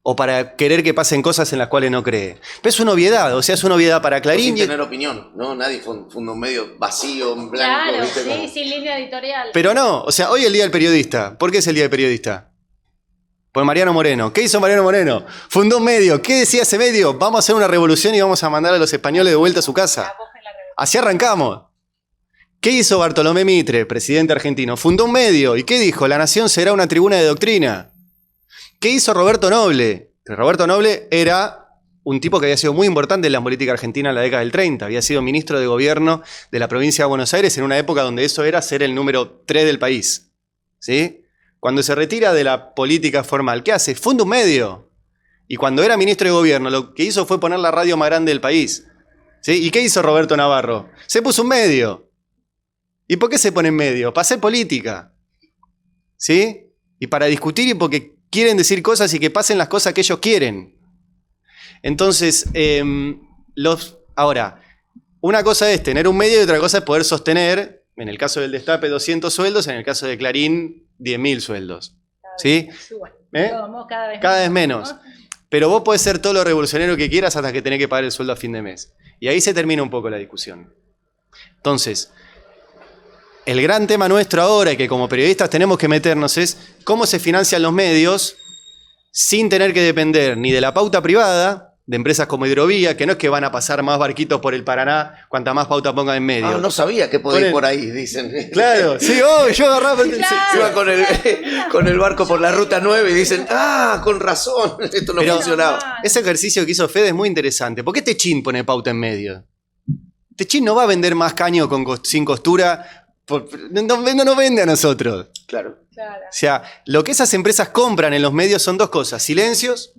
O para querer que pasen cosas en las cuales no cree. Pero es una obviedad, o sea, es una obviedad para Clarín. Sin tener opinión, ¿no? Nadie funda un medio vacío, en blanco. Claro, ¿viste? sí, Como... sin línea editorial. Pero no, o sea, hoy es el Día del Periodista. ¿Por qué es el Día del Periodista? Por Mariano Moreno. ¿Qué hizo Mariano Moreno? Fundó un medio. ¿Qué decía ese medio? Vamos a hacer una revolución y vamos a mandar a los españoles de vuelta a su casa. Así arrancamos. ¿Qué hizo Bartolomé Mitre, presidente argentino? Fundó un medio. ¿Y qué dijo? La nación será una tribuna de doctrina. ¿Qué hizo Roberto Noble? Roberto Noble era un tipo que había sido muy importante en la política argentina en la década del 30. Había sido ministro de gobierno de la provincia de Buenos Aires en una época donde eso era ser el número 3 del país. ¿Sí? Cuando se retira de la política formal, ¿qué hace? Funda un medio. Y cuando era ministro de gobierno, lo que hizo fue poner la radio más grande del país. ¿Sí? ¿Y qué hizo Roberto Navarro? Se puso un medio. ¿Y por qué se pone en medio? Para hacer política. ¿Sí? Y para discutir y porque quieren decir cosas y que pasen las cosas que ellos quieren. Entonces, ahora, una cosa es tener un medio y otra cosa es poder sostener, en el caso del Destape, 200 sueldos, en el caso de Clarín, 10.000 sueldos. ¿Sí? ¿Eh? Cada vez menos. Pero vos podés ser todo lo revolucionario que quieras hasta que tenés que pagar el sueldo a fin de mes. Y ahí se termina un poco la discusión. Entonces, el gran tema nuestro ahora y que como periodistas tenemos que meternos es cómo se financian los medios sin tener que depender ni de la pauta privada, de empresas como Hidrovía, que no es que van a pasar más barquitos por el Paraná cuanta más pauta pongan en medio. No sabía que podía ir por ahí, dicen. Claro, sí, yo agarraba... Se iba con el barco por la ruta 9 y dicen, con razón, esto no funcionaba. Ese ejercicio que hizo Fede es muy interesante. ¿Por qué Techín pone pauta en medio? Techín no va a vender más caño sin costura, no vende a nosotros. Claro. O sea, lo que esas empresas compran en los medios son dos cosas: silencios,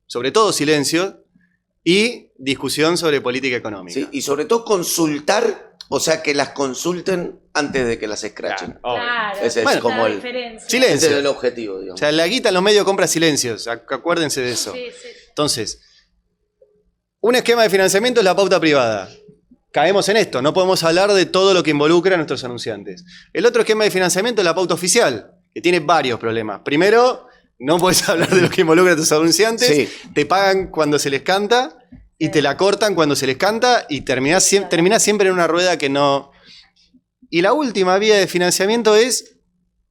sobre todo silencios, y discusión sobre política económica. Sí, y sobre todo consultar, o sea, que las consulten antes de que las escrachen. Claro, ese es como el silencio. Ese es el objetivo, digamos. O sea, la guita en los medios compra silencios, acuérdense de eso. Sí, sí. Entonces, un esquema de financiamiento es la pauta privada. Caemos en esto, no podemos hablar de todo lo que involucra a nuestros anunciantes. El otro esquema de financiamiento es la pauta oficial, que tiene varios problemas. Primero, no podés hablar de lo que involucra a tus anunciantes, Sí. te pagan cuando se les canta y te la cortan cuando se les canta y terminás siempre en una rueda que no... Y la última vía de financiamiento es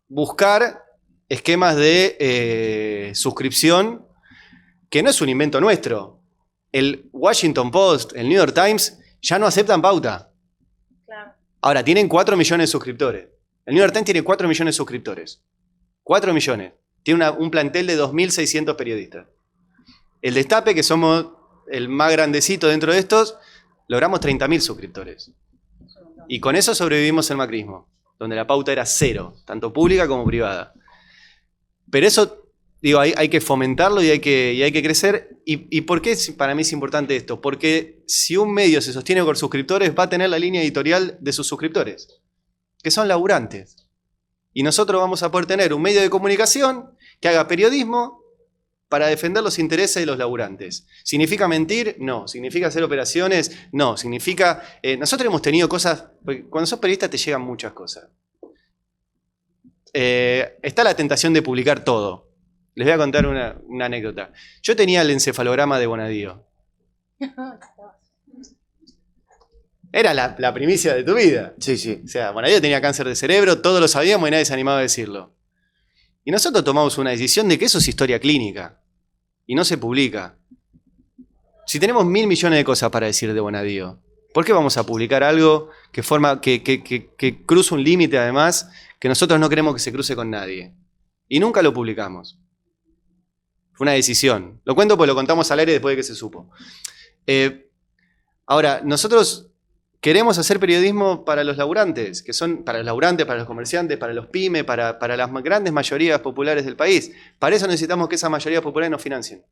buscar esquemas de suscripción, que no es un invento nuestro. El Washington Post, el New York Times, ya no aceptan pauta. Claro. Ahora, tienen 4 millones de suscriptores. El New York Times tiene 4 millones de suscriptores. 4 millones. Tiene un plantel de 2.600 periodistas. El Destape, que somos el más grandecito dentro de estos, logramos 30.000 suscriptores. Y con eso sobrevivimos el macrismo, donde la pauta era cero, tanto pública como privada. Pero eso, digo, hay que fomentarlo y hay que crecer. ¿Y por qué para mí es importante esto? Porque si un medio se sostiene por suscriptores, va a tener la línea editorial de sus suscriptores, que son laburantes. Y nosotros vamos a poder tener un medio de comunicación que haga periodismo para defender los intereses de los laburantes. ¿Significa mentir? No. ¿Significa hacer operaciones? No. ¿Significa...? Nosotros hemos tenido cosas... Cuando sos periodista te llegan muchas cosas. Está la tentación de publicar todo. Les voy a contar una anécdota. Yo tenía el encefalograma de Bonadío. Era la primicia de tu vida. Sí, sí. O sea, Bonadío tenía cáncer de cerebro, todos lo sabíamos y nadie se animaba a decirlo. Y nosotros tomamos una decisión de que eso es historia clínica. Y no se publica. Si tenemos 1.000 millones de cosas para decir de Bonadío, ¿por qué vamos a publicar algo que cruza un límite además que nosotros no queremos que se cruce con nadie? Y nunca lo publicamos. Fue una decisión. Lo cuento porque lo contamos al aire después de que se supo. Ahora, nosotros queremos hacer periodismo para los laburantes, que son para los laburantes, para los comerciantes, para los pymes, para las grandes mayorías populares del país. Para eso necesitamos que esas mayorías populares nos financien.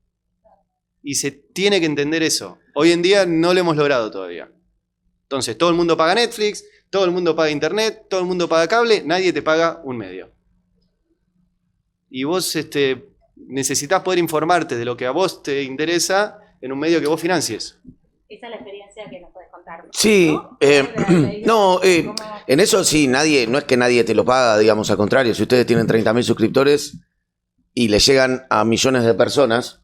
Y se tiene que entender eso. Hoy en día no lo hemos logrado todavía. Entonces, todo el mundo paga Netflix, todo el mundo paga internet, todo el mundo paga cable, nadie te paga un medio. Y vos necesitas poder informarte de lo que a vos te interesa en un medio que vos financies. Esa es la experiencia que nos puedes contar. Sí, ¿no? en eso sí, no es que nadie te lo paga, digamos, al contrario, si ustedes tienen 30.000 suscriptores y le llegan a millones de personas,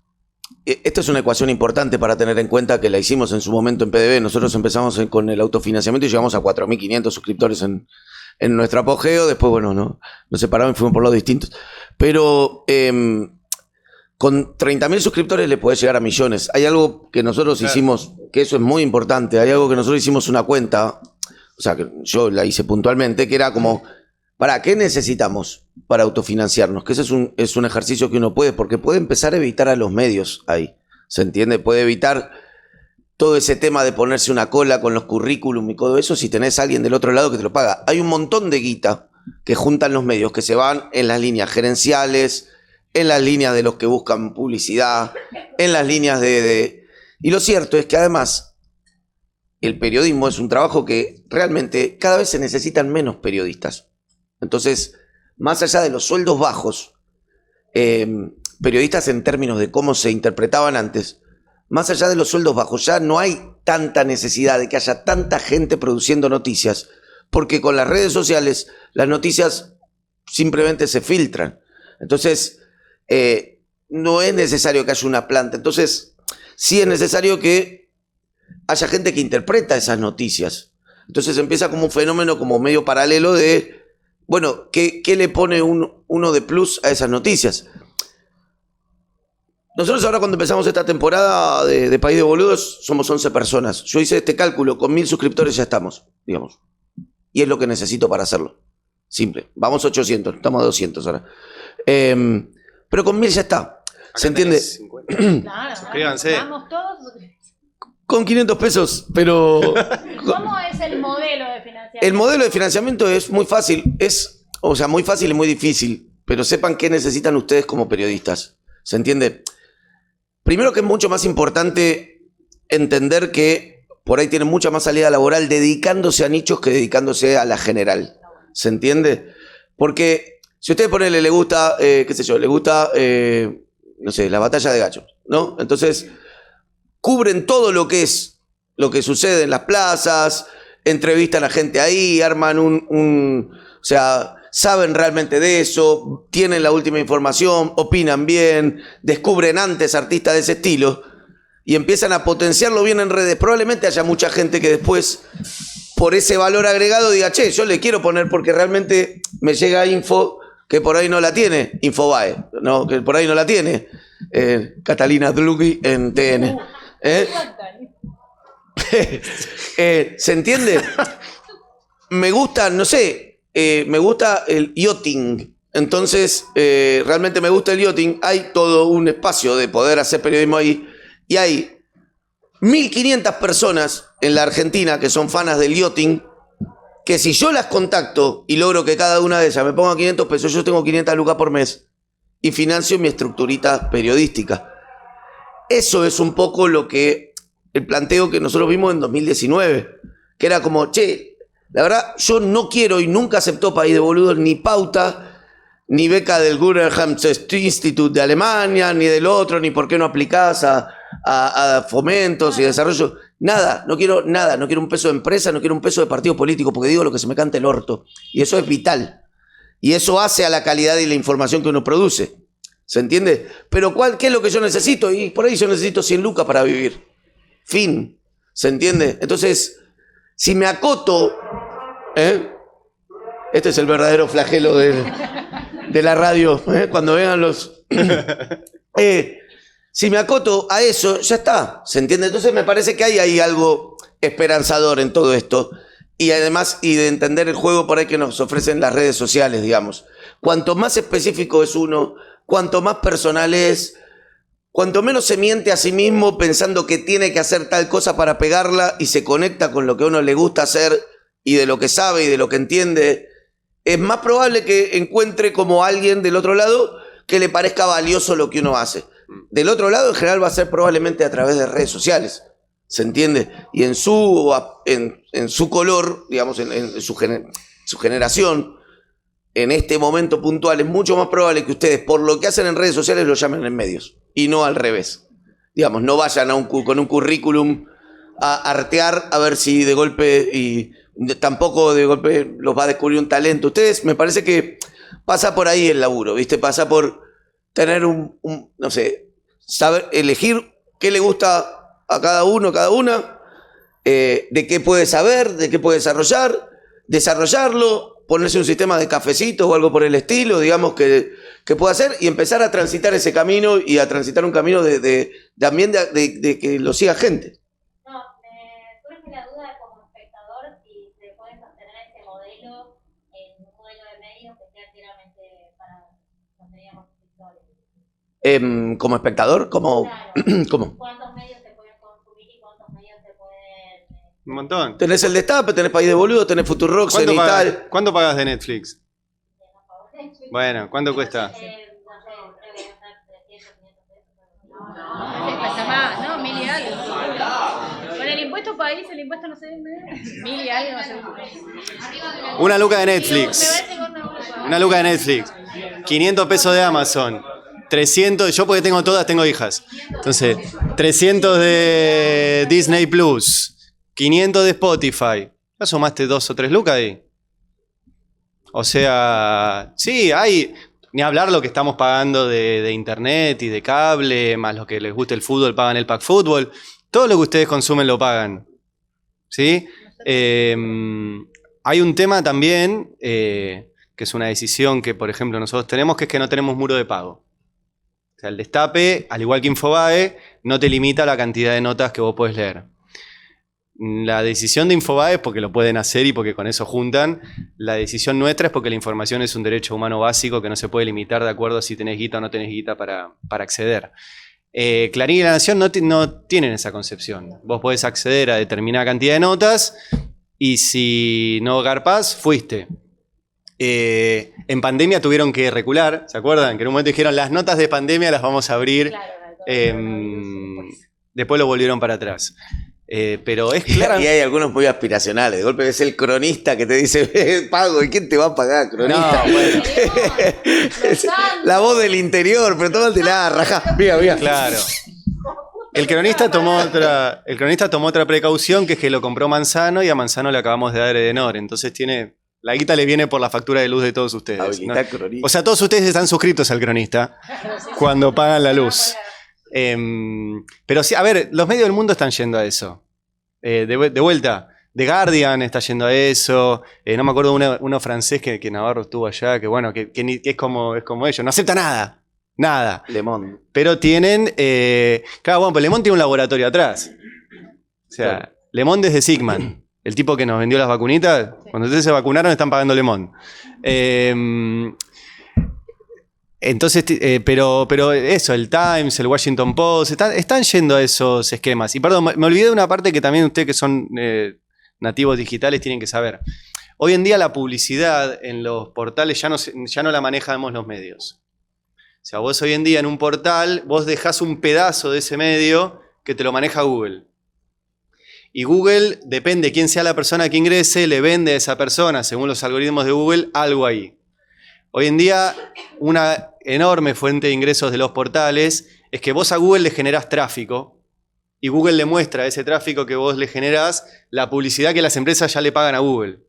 esta es una ecuación importante para tener en cuenta que la hicimos en su momento en PDB. Nosotros empezamos con el autofinanciamiento y llegamos a 4.500 suscriptores en nuestro apogeo. Después, bueno, nos separamos y fuimos por lados distintos. Pero con 30.000 suscriptores le podés llegar a millones. Hay algo que nosotros hicimos, que eso es muy importante. Hay algo que nosotros hicimos una cuenta, o sea, que yo la hice puntualmente, que era como, ¿para qué necesitamos para autofinanciarnos? Que ese es un ejercicio que uno puede, porque puede empezar a evitar a los medios ahí. ¿Se entiende? Puede evitar todo ese tema de ponerse una cola con los currículum y todo eso si tenés a alguien del otro lado que te lo paga. Hay un montón de guita que juntan los medios, que se van en las líneas gerenciales, en las líneas de los que buscan publicidad, en las líneas Y lo cierto es que además el periodismo es un trabajo que realmente cada vez se necesitan menos periodistas. Entonces, más allá de los sueldos bajos, periodistas en términos de cómo se interpretaban antes, más allá de los sueldos bajos, ya no hay tanta necesidad de que haya tanta gente produciendo noticias, porque con las redes sociales las noticias simplemente se filtran. Entonces, no es necesario que haya una planta. Entonces, sí es necesario que haya gente que interpreta esas noticias. Entonces empieza como un fenómeno como medio paralelo de, bueno, ¿qué le pone uno de plus a esas noticias? Nosotros ahora cuando empezamos esta temporada de País de Boludos somos 11 personas. Yo hice este cálculo, con 1000 suscriptores ya estamos, digamos. Y es lo que necesito para hacerlo. Simple. Vamos 800, estamos a 200 ahora. Pero con 1000 ya está. ¿Se entiende? Claro, Suscríbanse. vamos todos. Con 500 pesos, pero... ¿Cómo es el modelo de financiamiento? El modelo de financiamiento es muy fácil. Muy fácil y muy difícil. Pero sepan qué necesitan ustedes como periodistas. ¿Se entiende? Primero que es mucho más importante entender que por ahí tienen mucha más salida laboral dedicándose a nichos que dedicándose a la general. ¿Se entiende? Porque si ustedes ponele, le gusta, qué sé yo, le gusta, no sé, la batalla de gallos, ¿no? Entonces, cubren todo lo que sucede en las plazas, entrevistan a gente ahí, arman o sea, saben realmente de eso, tienen la última información, opinan bien, descubren antes artistas de ese estilo y empiezan a potenciarlo bien en redes. Probablemente haya mucha gente que después, por ese valor agregado, diga, che, yo le quiero poner porque realmente me llega info que por ahí no la tiene Infobae, ¿no? Que por ahí no la tiene Catalina Dlugi en TN. ¿Se entiende? Me gusta, no sé, me gusta el yachting. Entonces, realmente me gusta el yachting. Hay todo un espacio de poder hacer periodismo ahí. Y hay 1500 personas en la Argentina que son fanas del yachting, que si yo las contacto y logro que cada una de ellas me ponga 500 pesos, yo tengo 500 lucas por mes y financio mi estructurita periodística. Eso es un poco el planteo que nosotros vimos en 2019, que era como, che, la verdad, yo no quiero y nunca aceptó País de Boludos ni pauta, ni beca del Guggenheim Institute de Alemania, ni del otro, ni por qué no aplicás a fomentos y desarrollo. Nada, no quiero un peso de empresa, no quiero un peso de partido político, porque digo lo que se me canta el orto. Y eso es vital. Y eso hace a la calidad y la información que uno produce. ¿Se entiende? Pero ¿qué es lo que yo necesito? Y por ahí yo necesito 100 lucas para vivir. Fin. ¿Se entiende? Entonces, si me acoto, este es el verdadero flagelo de la radio, cuando vengan los... si me acoto a eso, ya está. ¿Se entiende? Entonces me parece que hay ahí algo esperanzador en todo esto. Y además, y de entender el juego por ahí que nos ofrecen las redes sociales, digamos. Cuanto más específico es uno, cuanto más personal es, cuanto menos se miente a sí mismo pensando que tiene que hacer tal cosa para pegarla y se conecta con lo que a uno le gusta hacer y de lo que sabe y de lo que entiende, es más probable que encuentre como alguien del otro lado que le parezca valioso lo que uno hace. Del otro lado, en general, va a ser probablemente a través de redes sociales. ¿Se entiende? Y en su color, digamos, en su generación, en este momento puntual, es mucho más probable que ustedes, por lo que hacen en redes sociales, lo llamen en medios. Y no al revés. Digamos, no vayan con un currículum a artear a ver si de golpe, y tampoco de golpe los va a descubrir un talento. Ustedes, me parece que pasa por ahí el laburo, ¿viste? Pasa por tener no sé, saber elegir qué le gusta a cada uno, cada una, de qué puede saber, de qué puede desarrollarlo, ponerse un sistema de cafecito o algo por el estilo, digamos, que pueda hacer y empezar a transitar ese camino y a transitar un camino también de que lo siga gente. No, me surge la duda como espectador si se puede sostener ese modelo en un modelo de medios que sea enteramente para los medios suscriptores. Como espectador, ¿cómo? Claro. ¿Cómo? ¿Cuántos medios se pueden consumir y cuántos medios se pueden...? Un montón. Tenés El Destape, tenés País de Boludos, tenés Futurock, Cenital. ¿Cuánto pagas de Netflix? Bueno, ¿cuánto cuesta? No sé, creo que gastar 300, 500 pesos. No, cuesta más, ¿no? 1000 y algo. Con el impuesto tu país el impuesto no sé, 1000 y algo. Una luca de Netflix. Una luca de Netflix. 500 pesos de Amazon. 300, yo porque tengo todas, tengo hijas. Entonces, 300 de Disney Plus. 500 de Spotify. ¿Ya sumaste 2 o 3 lucas ahí? O sea, sí, hay... Ni hablar lo que estamos pagando de internet y de cable, más los que les guste el fútbol pagan el pack fútbol. Todo lo que ustedes consumen lo pagan. ¿Sí? Hay un tema también, que es una decisión que, por ejemplo, nosotros tenemos, que es que no tenemos muro de pago. O sea, el Destape, al igual que Infobae, no te limita la cantidad de notas que vos podés leer. La decisión de Infobae es porque lo pueden hacer y porque con eso juntan. La decisión nuestra es porque la información es un derecho humano básico que no se puede limitar de acuerdo a si tenés guita o no tenés guita para acceder. Clarín y La Nación no tienen esa concepción. Vos podés acceder a determinada cantidad de notas y si no garpás, fuiste. En pandemia tuvieron que recular, ¿se acuerdan? Que en un momento dijeron, las notas de pandemia las vamos a abrir. Después lo volvieron para atrás. Pero es claro. Y hay algunos muy aspiracionales. De golpe ves el cronista que te dice, pago, ¿y quién te va a pagar, cronista? No, bueno. La voz del interior, pero tómatela, rajá. Mira. Claro. El cronista tomó otra precaución, que es que lo compró Manzano y a Manzano le acabamos de dar Edenor. Entonces la guita le viene por la factura de luz de todos ustedes, ¿no? O sea, todos ustedes están suscritos al cronista cuando pagan la luz. Pero sí, a ver, los medios del mundo están yendo a eso. De vuelta, The Guardian está yendo a eso. No me acuerdo uno francés que Navarro estuvo allá, que bueno, que es como ellos, no acepta nada. Nada. Le Monde. Pero tienen. Claro, bueno, pero Le Monde tiene un laboratorio atrás. O sea, claro. Le Monde es de Sigman. El tipo que nos vendió las vacunitas. Cuando ustedes se vacunaron, están pagando Le Monde. Entonces, pero eso, el Times, el Washington Post, están yendo a esos esquemas. Y perdón, me olvidé de una parte que también ustedes que son nativos digitales tienen que saber. Hoy en día la publicidad en los portales ya no la manejamos los medios. O sea, vos hoy en día en un portal, vos dejás un pedazo de ese medio que te lo maneja Google. Y Google, depende de quién sea la persona que ingrese, le vende a esa persona, según los algoritmos de Google, algo ahí. Hoy en día, una enorme fuente de ingresos de los portales es que vos a Google le generás tráfico y Google le muestra a ese tráfico que vos le generás la publicidad que las empresas ya le pagan a Google.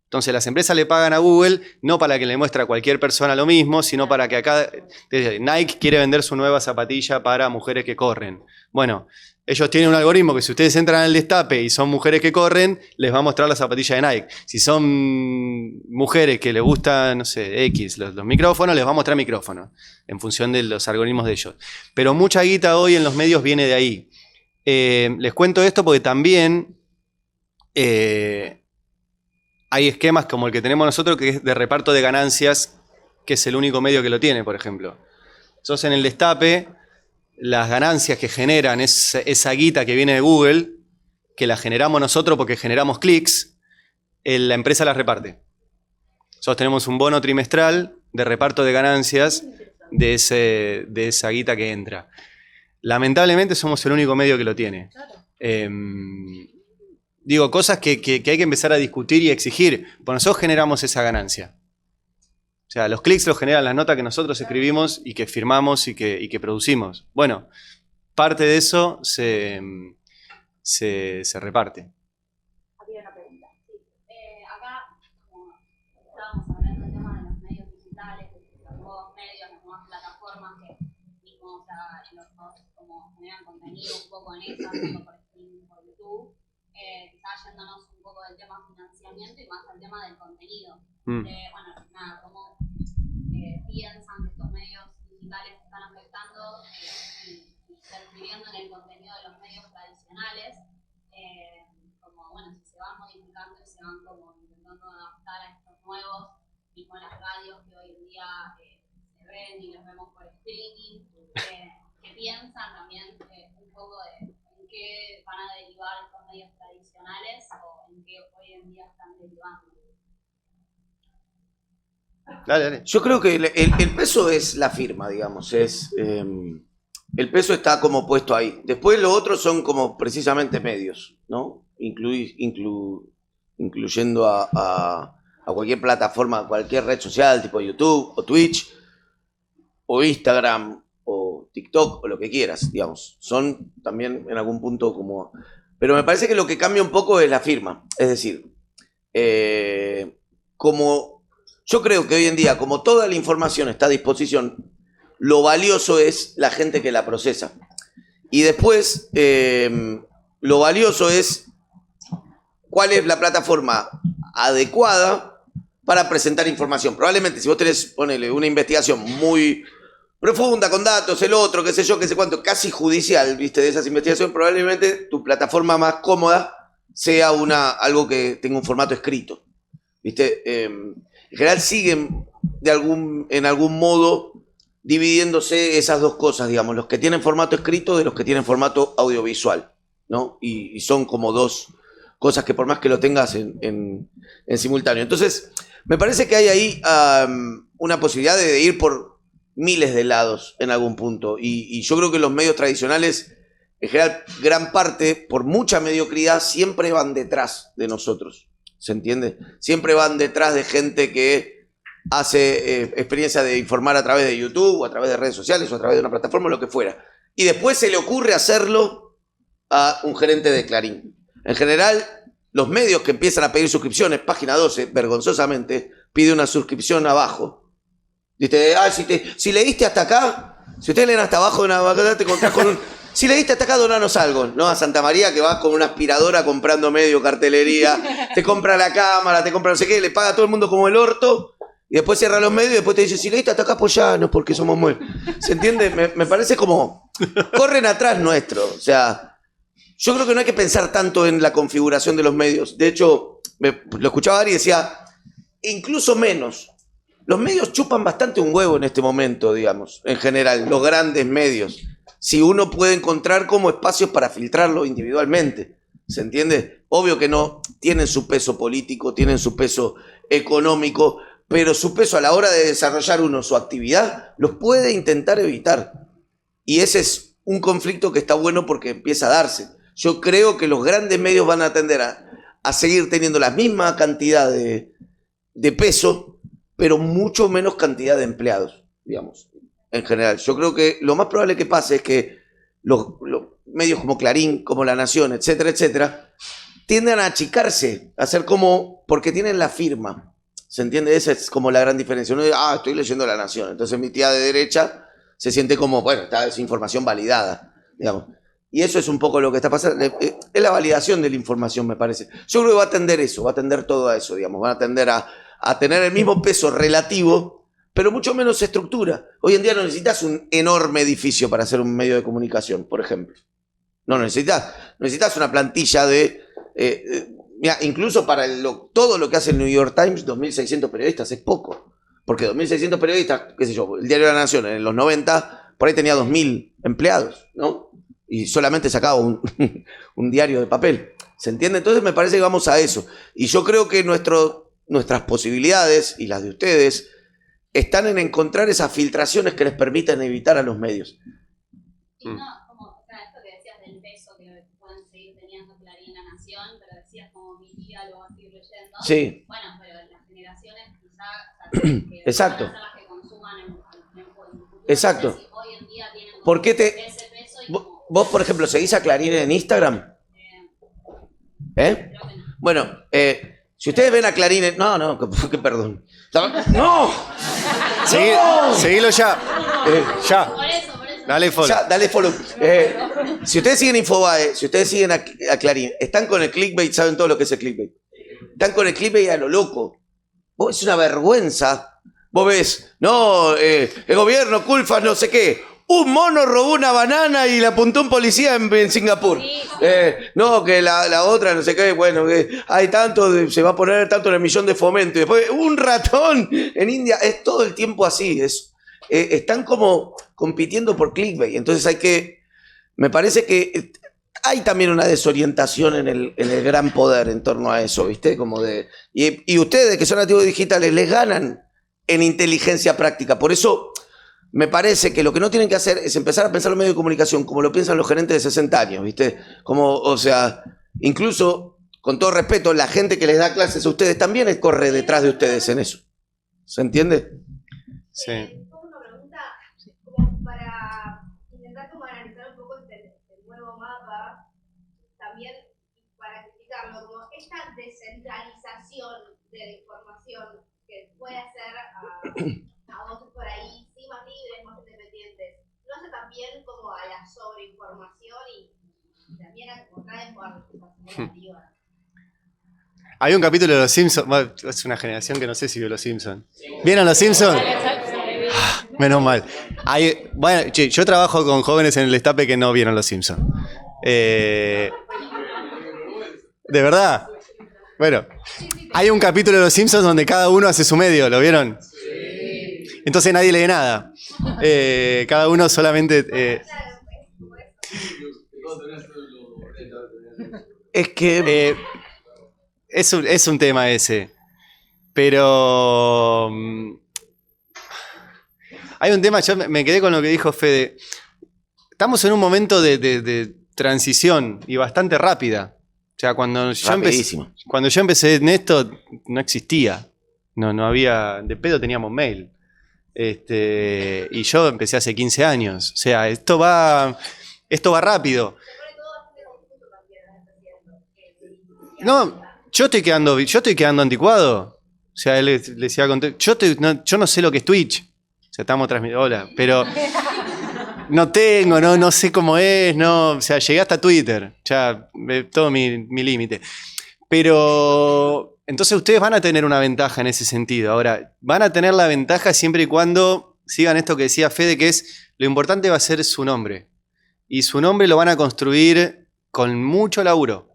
Entonces las empresas le pagan a Google no para que le muestre a cualquier persona lo mismo, sino para que acá Nike quiere vender su nueva zapatilla para mujeres que corren. Bueno, ellos tienen un algoritmo que si ustedes entran al Destape y son mujeres que corren, les va a mostrar la zapatilla de Nike. Si son mujeres que les gustan, no sé, los micrófonos, les va a mostrar micrófonos, en función de los algoritmos de ellos. Pero mucha guita hoy en los medios viene de ahí. Les cuento esto porque también hay esquemas como el que tenemos nosotros, que es de reparto de ganancias, que es el único medio que lo tiene, por ejemplo. Sos en el Destape, las ganancias que generan esa guita que viene de Google, que la generamos nosotros porque generamos clics, la empresa las reparte. Nosotros tenemos un bono trimestral de reparto de ganancias de esa guita que entra. Lamentablemente somos el único medio que lo tiene. Digo, cosas que hay que empezar a discutir y exigir, porque nosotros generamos esa ganancia. O sea, los clics los generan las notas que nosotros escribimos y que firmamos y que producimos. Bueno, parte de eso se reparte. Había una pregunta. Sí. Acá, como estábamos hablando del tema de los medios digitales, de los nuevos medios, las nuevas plataformas que mismo, o sea, los como generan contenido un poco en esas, tanto por streaming, por YouTube, quizás yéndonos un poco del tema financiamiento y más al tema del contenido. Bueno, nada, ¿cómo piensan que estos medios digitales están afectando y interfiriendo en el contenido de los medios tradicionales? Como, bueno, si se van modificando y se van como intentando adaptar a estos nuevos, mismo las radios que hoy en día se ven y los vemos por streaming, que piensan también un poco de en qué van a derivar estos medios tradicionales o en qué hoy en día están derivando. Dale. Yo creo que el peso es la firma, digamos. El peso está como puesto ahí. Después lo otro son como precisamente medios. ¿no? Incluyendo a cualquier plataforma, cualquier red social, tipo YouTube o Twitch o Instagram o TikTok o lo que quieras, digamos. Son también en algún punto como... Pero me parece que lo que cambia un poco es la firma. Es decir, como yo creo que hoy en día, como toda la información está a disposición, lo valioso es la gente que la procesa. Y después, lo valioso es cuál es la plataforma adecuada para presentar información. Probablemente si vos tenés, ponele, una investigación muy profunda, con datos, el otro, qué sé yo, qué sé cuánto, casi judicial, viste, de esas investigaciones, probablemente tu plataforma más cómoda sea algo que tenga un formato escrito, viste. En general siguen en algún modo dividiéndose esas dos cosas, digamos, los que tienen formato escrito de los que tienen formato audiovisual, ¿no? Y son como dos cosas que por más que lo tengas en simultáneo. Entonces, me parece que hay ahí una posibilidad de ir por miles de lados en algún punto. Y yo creo que los medios tradicionales, en general, gran parte, por mucha mediocridad, siempre van detrás de nosotros. ¿Se entiende? Siempre van detrás de gente que hace experiencia de informar a través de YouTube, o a través de redes sociales, o a través de una plataforma, o lo que fuera. Y después se le ocurre hacerlo a un gerente de Clarín. En general, los medios que empiezan a pedir suscripciones, página 12, vergonzosamente, pide una suscripción abajo. Dice, si leíste hasta acá, si ustedes leen hasta abajo, te encontrás con un... Si leíste hasta acá, donanos algo, ¿no? A Santa María, que vas con una aspiradora comprando medio, cartelería, te compra la cámara, te compra no sé qué, le paga a todo el mundo como el orto, y después cierra los medios y después te dice, si leíste hasta acá, apoyanos porque somos muy... ¿Se entiende? Me parece como... Corren atrás nuestro, o sea... Yo creo que no hay que pensar tanto en la configuración de los medios. De hecho, lo escuchaba Ari y decía, incluso menos. Los medios chupan bastante un huevo en este momento, digamos, en general, los grandes medios. Si uno puede encontrar como espacios para filtrarlo individualmente, ¿se entiende? Obvio que no tienen su peso político, tienen su peso económico, pero su peso a la hora de desarrollar uno su actividad los puede intentar evitar. Y ese es un conflicto que está bueno porque empieza a darse. Yo creo que los grandes medios van a tender a seguir teniendo la misma cantidad de peso, pero mucho menos cantidad de empleados, digamos, en general. Yo creo que lo más probable que pase es que los medios como Clarín, como La Nación, etcétera, etcétera, tiendan a achicarse, a ser como, porque tienen la firma. ¿Se entiende? Esa es como la gran diferencia. Uno dice, estoy leyendo La Nación. Entonces mi tía de derecha se siente como, bueno, es información validada, digamos. Y eso es un poco lo que está pasando. Es la validación de la información, me parece. Yo creo que va a tender eso, va a tender todo a eso, digamos. Van a tender a tener el mismo peso relativo, pero mucho menos estructura. Hoy en día no necesitas un enorme edificio para hacer un medio de comunicación, por ejemplo. No necesitas. Necesitas una plantilla mira, incluso para todo lo que hace el New York Times, 2.600 periodistas es poco. Porque 2.600 periodistas, qué sé yo, el Diario de la Nación en los 90, por ahí tenía 2.000 empleados, ¿no? Y solamente sacaba un diario de papel. ¿Se entiende? Entonces me parece que vamos a eso. Y yo creo que nuestras posibilidades y las de ustedes están en encontrar esas filtraciones que les permitan evitar a los medios. Y no, como, o sea, esto que decías del peso que pueden seguir teniendo Clarín, La Nación, pero decías como mi tía lo va a seguir leyendo. Sí. Bueno, pero las generaciones quizás, que exacto. van a ser las que consuman en futuro. Exacto. No sé si hoy en día tienen ¿Por qué ese peso y como... Vos, por ejemplo, seguís a Clarín en Instagram? Bueno, si ustedes ven a Clarín... No, que perdón. ¡No! Seguilo ya. Ya. Por eso. Dale follow. Ya, dale follow. Si ustedes siguen Infobae, si ustedes siguen a Clarín, están con el clickbait, saben todo lo que es el clickbait. Están con el clickbait a lo loco. Es una vergüenza. Vos ves, el gobierno, culpas, no sé qué. Un mono robó una banana y la apuntó un policía en Singapur. Sí. Que la otra, no sé qué, bueno, que hay tanto, se va a poner tanto en el millón de fomento. Y después, un ratón en India. Es todo el tiempo así. Están como compitiendo por clickbait. Entonces me parece que hay también una desorientación en el gran poder en torno a eso, ¿viste? Y ustedes que son nativos digitales les ganan en inteligencia práctica. Por eso me parece que lo que no tienen que hacer es empezar a pensar los medios de comunicación como lo piensan los gerentes de 60 años, ¿viste? Como, o sea, incluso, con todo respeto, la gente que les da clases a ustedes también corre detrás de ustedes en eso. ¿Se entiende? Sí. Una pregunta como para intentar como analizar un poco este nuevo mapa, también para explicarlo, como esta descentralización de la información que puede hacer a voces por ahí, sí, más libres, más independientes, ¿no hace también como a la sobreinformación y también a como trae por negativa? Hay un capítulo de Los Simpsons, bueno, es una generación que no sé si vio Los Simpsons. ¿Vieron Los Simpsons? Menos mal. Bueno, che, yo trabajo con jóvenes en el Destape que no vieron Los Simpsons. ¿De verdad? Bueno, hay un capítulo de Los Simpsons donde cada uno hace su medio, ¿lo vieron? Entonces nadie lee nada. Cada uno solamente... Es que... Es un tema ese. Pero... hay un tema, yo me quedé con lo que dijo Fede. Estamos en un momento de transición y bastante rápida. O sea, cuando yo empecé en esto, no existía. No había... De pedo teníamos mail. Y yo empecé hace 15 años. O sea, esto va rápido. No, yo estoy quedando anticuado. O sea, él le decía, yo no sé lo que es Twitch. O sea, estamos transmitiendo, hola, pero no sé cómo es, no, o sea, llegué hasta Twitter, ya, todo mi límite. Pero, entonces ustedes van a tener una ventaja en ese sentido. Ahora, van a tener la ventaja siempre y cuando sigan esto que decía Fede, que es, lo importante va a ser su nombre. Y su nombre lo van a construir con mucho laburo.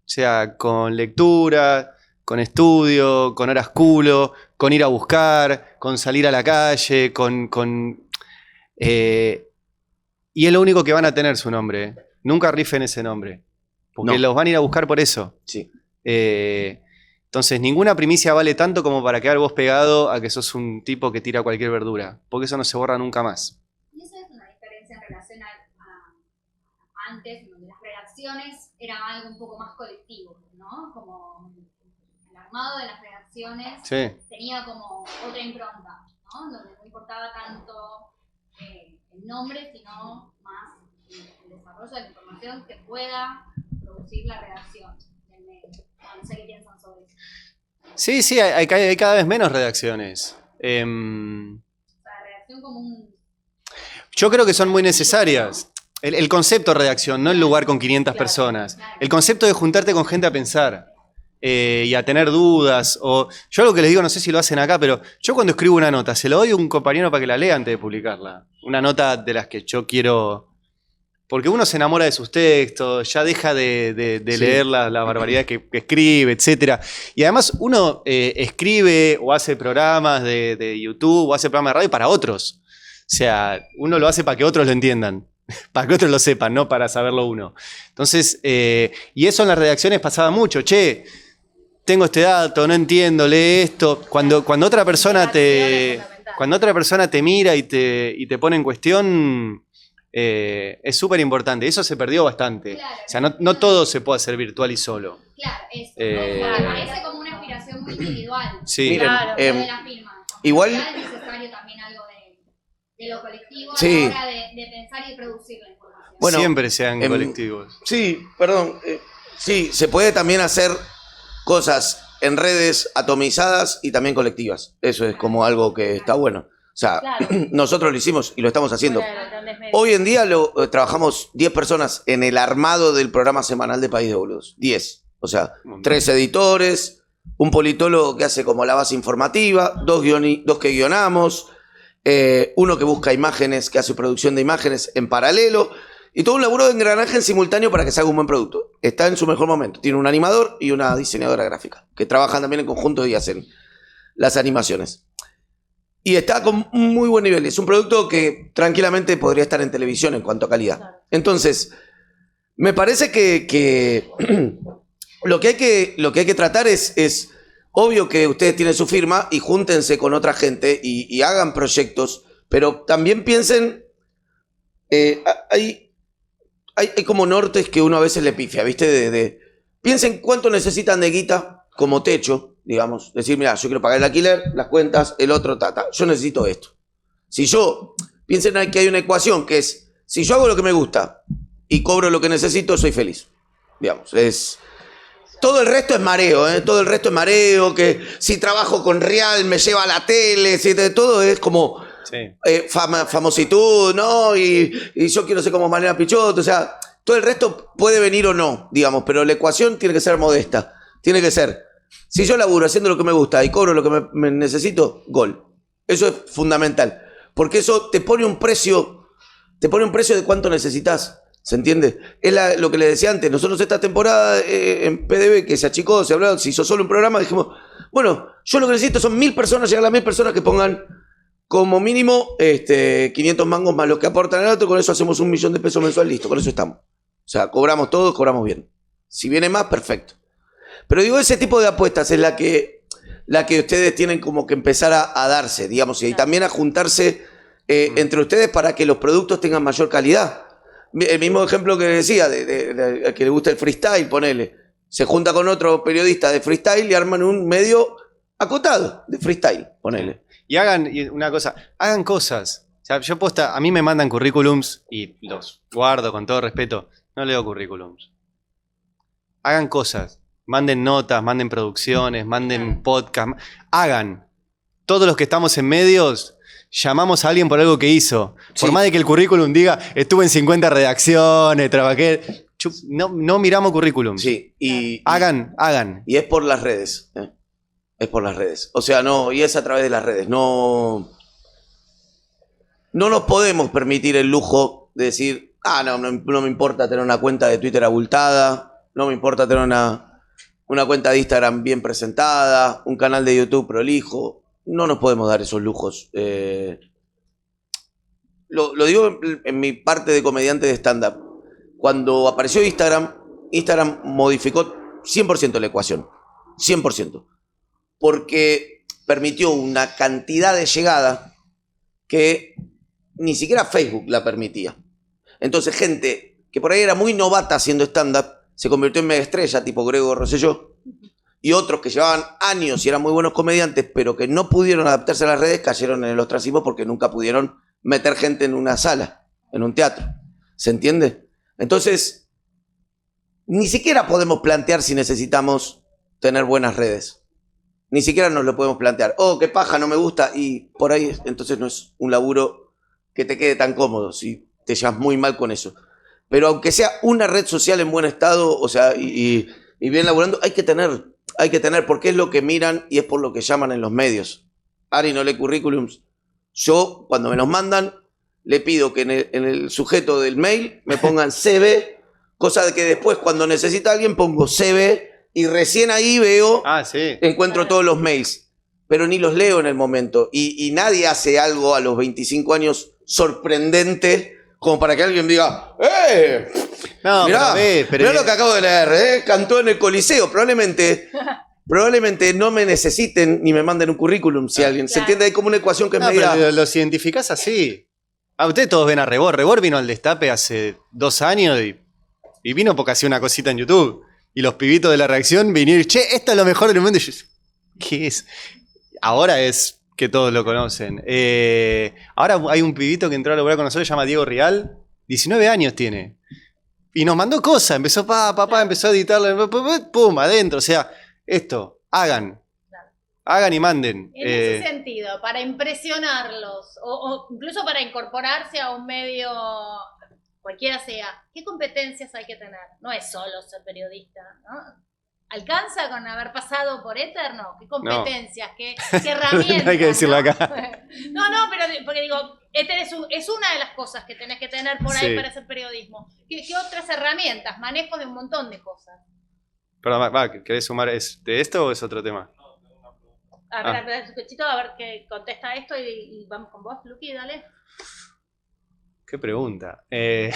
O sea, con lectura, con estudio, con horas culo, con ir a buscar, con salir a la calle, y es lo único que van a tener su nombre. Nunca rifen ese nombre. Porque los van a ir a buscar por eso. Sí. Entonces, ninguna primicia vale tanto como para quedar vos pegado a que sos un tipo que tira cualquier verdura. Porque eso no se borra nunca más. Y eso es una diferencia en relación a antes, donde las redacciones eran algo un poco más colectivo, ¿no? Como el armado de las redacciones tenía como otra impronta, ¿no? Donde no importaba tanto el nombre, sino más el desarrollo de la información que pueda producir la redacción del medio. No sé qué piensan sobre eso. Sí, hay cada vez menos redacciones. La redacción como un... Yo creo que son muy necesarias. El concepto de redacción, no el lugar con 500 personas. El concepto de juntarte con gente a pensar y a tener dudas. Yo lo que les digo, no sé si lo hacen acá, pero yo cuando escribo una nota, se lo doy a un compañero para que la lea antes de publicarla. Una nota de las que yo quiero... Porque uno se enamora de sus textos, ya deja de leer la barbaridad que escribe, etc. Y además uno escribe o hace programas de YouTube o hace programas de radio para otros. O sea, uno lo hace para que otros lo entiendan. Para que otros lo sepan, no para saberlo uno. Entonces, y eso en las redacciones pasaba mucho. Che, tengo este dato, no entiendo, lee esto. Cuando otra persona te mira y te pone en cuestión, es súper importante. Eso se perdió bastante. Claro, o sea, no todo se puede hacer virtual y solo. Claro, eso. Me parece como una aspiración muy individual. Sí. Miren, De la firma. igual... Es necesario también algo de lo colectivo a Sí. la hora de pensar y producir la información. Bueno, siempre sean colectivos. Sí, perdón. Sí, se puede también hacer cosas en redes atomizadas y también colectivas. Eso es como algo que está bueno. O sea, nosotros lo hicimos y lo estamos haciendo. Hoy en día trabajamos 10 personas en el armado del programa semanal de País de Boludos. 10. O sea, 3 editores, un politólogo que hace como la base informativa, 2 que guionamos, uno que busca imágenes, que hace producción de imágenes en paralelo, y todo un laburo de engranaje en simultáneo para que se haga un buen producto. Está en su mejor momento. Tiene un animador y una diseñadora gráfica, que trabajan también en conjunto y hacen las animaciones. Y está con un muy buen nivel. Es un producto que tranquilamente podría estar en televisión en cuanto a calidad. Entonces, me parece que lo que hay que tratar es obvio que ustedes tienen su firma y júntense con otra gente y hagan proyectos, pero también piensen, hay como nortes que uno a veces le pifia, ¿viste? Piensen cuánto necesitan de guita como techo, digamos. Decir, mira, yo quiero pagar el alquiler, las cuentas, el otro, yo necesito esto. Piensen que hay una ecuación que es, si yo hago lo que me gusta y cobro lo que necesito, soy feliz. Digamos, todo el resto es mareo, ¿eh? Todo el resto es mareo, que si trabajo con Real me lleva a la tele, todo es como famositud, ¿no? Y yo quiero ser como Mariana Pichot, o sea, todo el resto puede venir o no, digamos, pero la ecuación tiene que ser modesta. Tiene que ser, si yo laburo haciendo lo que me gusta y cobro lo que me necesito, gol. Eso es fundamental. Porque eso te pone un precio de cuánto necesitas. ¿Se entiende? Es lo que les decía antes. Nosotros esta temporada en PDB, que se achicó, se habló, se hizo solo un programa, dijimos, bueno, yo lo que necesito son 1000 personas, llegar a las 1000 personas que pongan como mínimo 500 mangos más lo que aportan el otro, con eso hacemos 1 millón de pesos mensual, listo, con eso estamos. O sea, cobramos todos, cobramos bien. Si viene más, perfecto. Pero digo, ese tipo de apuestas es la que ustedes tienen como que empezar a darse, digamos, y también a juntarse entre ustedes para que los productos tengan mayor calidad. El mismo ejemplo que decía, de que le gusta el freestyle, ponele. Se junta con otro periodista de freestyle y arman un medio acotado de freestyle, ponele. Y hagan una cosa, hagan cosas. O sea, yo posta, a mí me mandan currículums y los guardo con todo respeto. No leo currículums. Hagan cosas. Manden notas, manden producciones, manden podcast. Hagan. Todos los que estamos en medios, llamamos a alguien por algo que hizo. Sí. Por más de que el currículum diga, estuve en 50 redacciones, trabajé. No miramos currículum. Sí. Hagan. Y es por las redes. Es por las redes. O sea, y es a través de las redes. No nos podemos permitir el lujo de decir, no me importa tener una cuenta de Twitter abultada, no me importa tener una cuenta de Instagram bien presentada, un canal de YouTube prolijo. No nos podemos dar esos lujos. Lo digo en mi parte de comediante de stand-up. Cuando apareció Instagram modificó 100% la ecuación. 100%. Porque permitió una cantidad de llegada que ni siquiera Facebook la permitía. Entonces, gente que por ahí era muy novata haciendo stand-up, se convirtió en mega estrella, tipo Grego Rosselló, y otros que llevaban años y eran muy buenos comediantes, pero que no pudieron adaptarse a las redes, cayeron en el ostracismo porque nunca pudieron meter gente en una sala, en un teatro. ¿Se entiende? Entonces, ni siquiera podemos plantear si necesitamos tener buenas redes. Ni siquiera nos lo podemos plantear. Qué paja, no me gusta. Y por ahí, entonces no es un laburo que te quede tan cómodo, si te llevas muy mal con eso. Pero aunque sea una red social en buen estado, o sea, y bien laburando, hay que tener, porque es lo que miran y es por lo que llaman en los medios. Ari no lee currículums. Yo, cuando me los mandan, le pido que en el sujeto del mail me pongan CV, cosa de que después, cuando necesita alguien, pongo CV y recién ahí veo, encuentro todos los mails. Pero ni los leo en el momento. Y nadie hace algo a los 25 años sorprendente como para que alguien diga, no, mirá lo que acabo de leer, cantó en el Coliseo. Probablemente no me necesiten ni me manden un currículum si alguien. ¿Se entiende? Hay como una ecuación que me diga. Pero los identificás así. Ustedes todos ven a Rebor. Rebor vino al Destape hace 2 años y vino porque hacía una cosita en YouTube. Y los pibitos de la reacción vinieron, esto es lo mejor del mundo. Y yo, ¿qué es? Ahora es que todos lo conocen. Ahora hay un pibito que entró a laburar con nosotros, se llama Diego Rial. 19 años tiene. Y nos mandó cosas. Empezó empezó a editarlo. Pum, adentro. O sea, esto, hagan. Hagan y manden. En ese sentido, para impresionarlos o incluso para incorporarse a un medio, cualquiera sea, ¿qué competencias hay que tener? No es solo ser periodista, ¿no? ¿Alcanza con haber pasado por Éter? No. ¿Qué competencias? No. ¿Qué herramientas? No hay que decirlo acá. No, pero porque digo, Éter es una de las cosas que tenés que tener por ahí para hacer periodismo. ¿Qué otras herramientas? Manejo de un montón de cosas. Perdón, ¿querés sumar de esto o es otro tema? A ver, que contesta esto y vamos con vos, Luqui, dale. ¿Qué pregunta? ¿Qué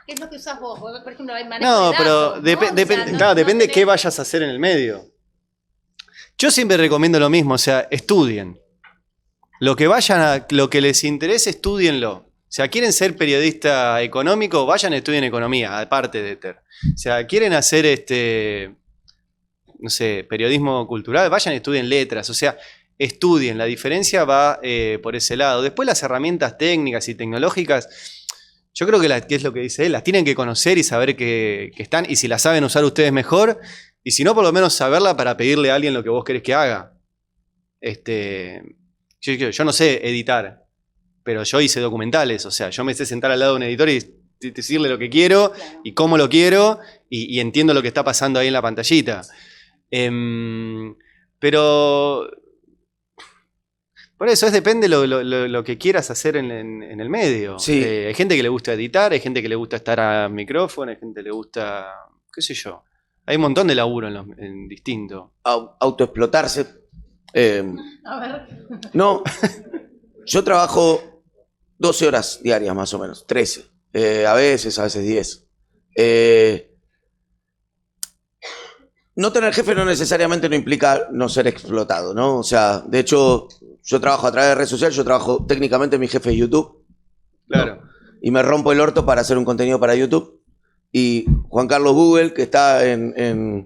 es lo que usás vos? Por ejemplo, hay manejo de datos, pero depende de qué vayas a hacer en el medio. Yo siempre recomiendo lo mismo, o sea, estudien. Lo que les interese, estudienlo. sea, quieren ser periodista económico, vayan y estudien economía, aparte de ETHER. O sea, quieren hacer no sé, periodismo cultural, vayan y estudien letras. O sea, estudien. La diferencia va por ese lado. Después las herramientas técnicas y tecnológicas, yo creo que es lo que dice él, las tienen que conocer y saber que están, y si las saben usar ustedes mejor, y si no, por lo menos saberla para pedirle a alguien lo que vos querés que haga. Yo no sé editar, pero yo hice documentales, o sea, yo me sé sentar al lado de un editor y decirle lo que quiero y cómo lo quiero y entiendo lo que está pasando ahí en la pantallita. Pero por eso depende lo que quieras hacer en el medio. Sí. Hay gente que le gusta editar, hay gente que le gusta estar a micrófono, hay gente que le gusta, qué sé yo. Hay un montón de laburo en distinto. Autoexplotarse. A ver. No, yo trabajo 12 horas diarias más o menos, 13. A veces 10. No tener jefe no necesariamente no implica no ser explotado, ¿no? O sea, de hecho, yo trabajo a través de redes sociales, yo trabajo técnicamente, mi jefe es YouTube. Claro. ¿No? Y me rompo el orto para hacer un contenido para YouTube. Y Juan Carlos Google, que está en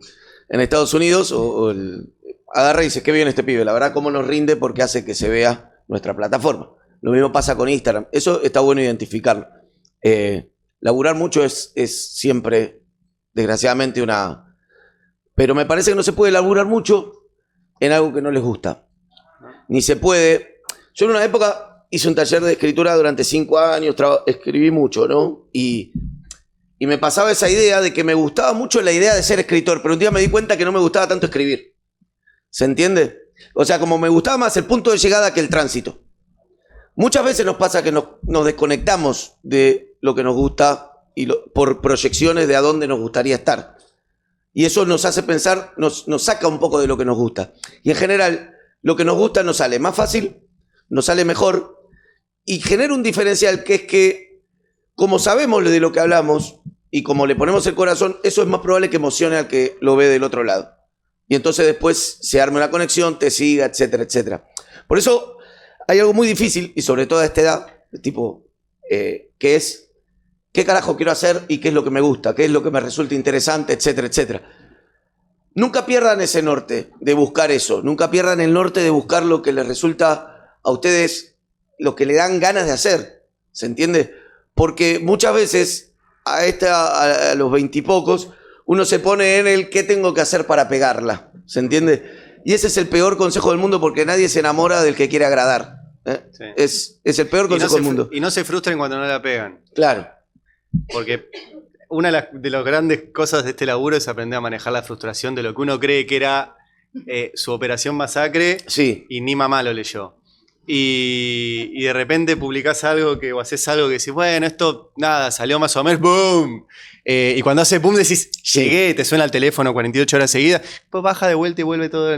Estados Unidos, agarra y dice, qué bien este pibe, la verdad cómo nos rinde porque hace que se vea nuestra plataforma. Lo mismo pasa con Instagram. Eso está bueno identificarlo. Laburar mucho es siempre, desgraciadamente, una... Pero me parece que no se puede laburar mucho en algo que no les gusta. Ni se puede... Yo en una época hice un taller de escritura durante 5 años, escribí mucho, ¿no? Y me pasaba esa idea de que me gustaba mucho la idea de ser escritor, pero un día me di cuenta que no me gustaba tanto escribir. ¿Se entiende? O sea, como me gustaba más el punto de llegada que el tránsito. Muchas veces nos pasa que nos desconectamos de lo que nos gusta y por proyecciones de a dónde nos gustaría estar. Y eso nos hace pensar, nos saca un poco de lo que nos gusta. Y en general, lo que nos gusta nos sale más fácil, nos sale mejor y genera un diferencial que es que, como sabemos de lo que hablamos y como le ponemos el corazón, eso es más probable que emocione al que lo ve del otro lado. Y entonces después se arma una conexión, te siga, etcétera, etcétera. Por eso hay algo muy difícil, y sobre todo a esta edad, tipo, que es qué carajo quiero hacer y qué es lo que me gusta, qué es lo que me resulta interesante, etcétera, etcétera. Nunca pierdan ese norte de buscar eso, nunca pierdan el norte de buscar lo que les resulta a ustedes, lo que le dan ganas de hacer, ¿se entiende? Porque muchas veces a los 20 y pocos, uno se pone en el qué tengo que hacer para pegarla, ¿se entiende? Y ese es el peor consejo del mundo porque nadie se enamora del que quiere agradar. Sí. Es el peor consejo del mundo. Y no se frustren cuando no la pegan. Claro. Porque una de las grandes cosas de este laburo es aprender a manejar la frustración de lo que uno cree que era su operación masacre, sí. Y ni mamá lo leyó. Y de repente publicás algo o haces algo que decís, bueno, esto nada, salió más o menos, ¡boom! Y cuando hace boom decís, llegué, te suena el teléfono 48 horas seguidas, pues baja de vuelta y vuelve todo.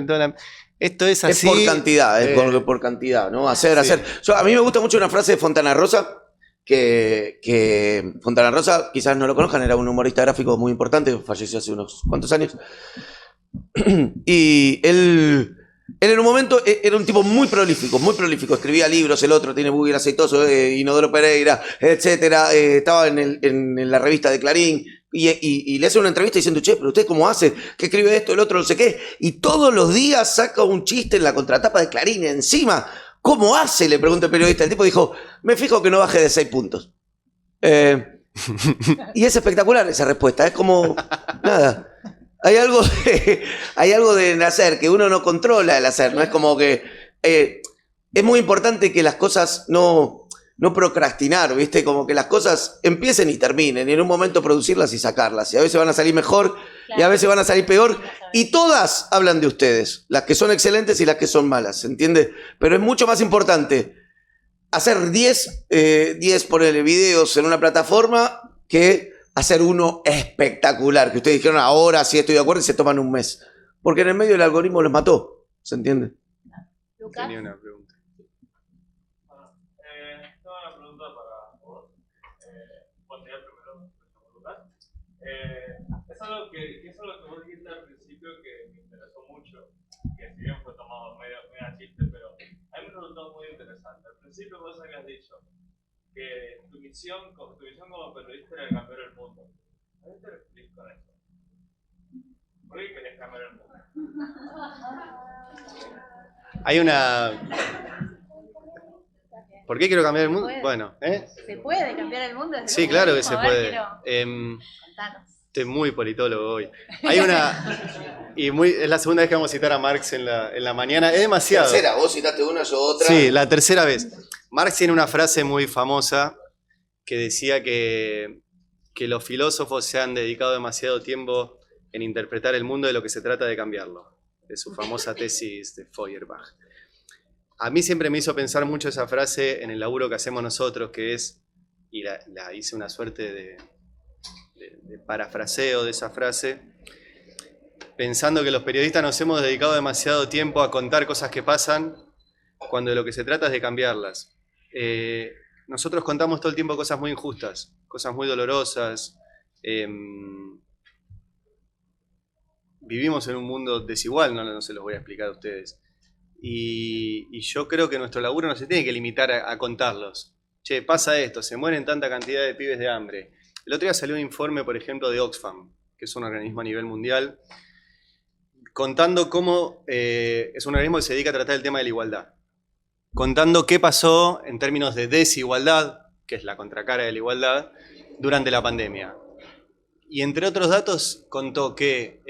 Esto es así. Es por cantidad, por cantidad, ¿no? Hacer. A mí me gusta mucho una frase de Fontana Rosa, que Fontana Rosa, quizás no lo conozcan, era un humorista gráfico muy importante, falleció hace unos cuantos años. Y él en un momento era un tipo muy prolífico, escribía libros, el otro tiene Buggy Aceitoso, Inodoro Pereira, etcétera, estaba en la revista de Clarín, y le hace una entrevista diciendo, che, pero usted cómo hace, que escribe esto, el otro, no sé qué, y todos los días saca un chiste en la contratapa de Clarín, encima, ¿cómo hace?, le pregunta el periodista, el tipo dijo, me fijo que no baje de 6 puntos. Y es espectacular esa respuesta, es como, nada... Hay algo de nacer que uno no controla el hacer, ¿no? Es como que es muy importante que las cosas no procrastinar, ¿viste? Como que las cosas empiecen y terminen, y en un momento producirlas y sacarlas. Y a veces van a salir mejor, claro, y a veces van a salir peor, y todas hablan de ustedes, las que son excelentes y las que son malas, ¿se entiende? Pero es mucho más importante hacer 10 ponerle videos en una plataforma que hacer uno espectacular, que ustedes dijeron ahora sí estoy de acuerdo y se toman un mes. Porque en el medio el algoritmo les mató, ¿se entiende? Lucas. Tenía una pregunta. Tengo una pregunta para vos. Bueno, ya primero, Lucas. Es algo que vos dijiste al principio que me interesó mucho, que si bien fue tomado medio a chiste, pero a mí me resultó muy interesante. Al principio vos habías dicho que tu misión como periodista era cambiar el mundo. ¿A qué te refieres con eso? ¿Por qué querés cambiar el mundo? Hay una... ¿Por qué quiero cambiar el mundo? Bueno, ¿Se puede cambiar el mundo? Sí, claro que se puede. Contanos. Estoy muy politólogo hoy. Hay una... es la segunda vez que vamos a citar a Marx en la mañana. Es demasiado. Tercera, vos citaste una, yo otra. Sí, la tercera vez. Marx tiene una frase muy famosa que decía que los filósofos se han dedicado demasiado tiempo en interpretar el mundo de lo que se trata de cambiarlo. De su famosa tesis de Feuerbach. A mí siempre me hizo pensar mucho esa frase en el laburo que hacemos nosotros, que es, y la hice una suerte de parafraseo de esa frase, pensando que los periodistas nos hemos dedicado demasiado tiempo a contar cosas que pasan, cuando de lo que se trata es de cambiarlas. Nosotros contamos todo el tiempo cosas muy injustas, cosas muy dolorosas. Vivimos en un mundo desigual, no se los voy a explicar a ustedes. Y yo creo que nuestro laburo no se tiene que limitar a contarlos. Che, pasa esto, se mueren tanta cantidad de pibes de hambre. El otro día salió un informe, por ejemplo, de Oxfam, que es un organismo a nivel mundial, contando cómo es un organismo que se dedica a tratar el tema de la igualdad. Contando qué pasó en términos de desigualdad, que es la contracara de la igualdad, durante la pandemia. Y entre otros datos contó que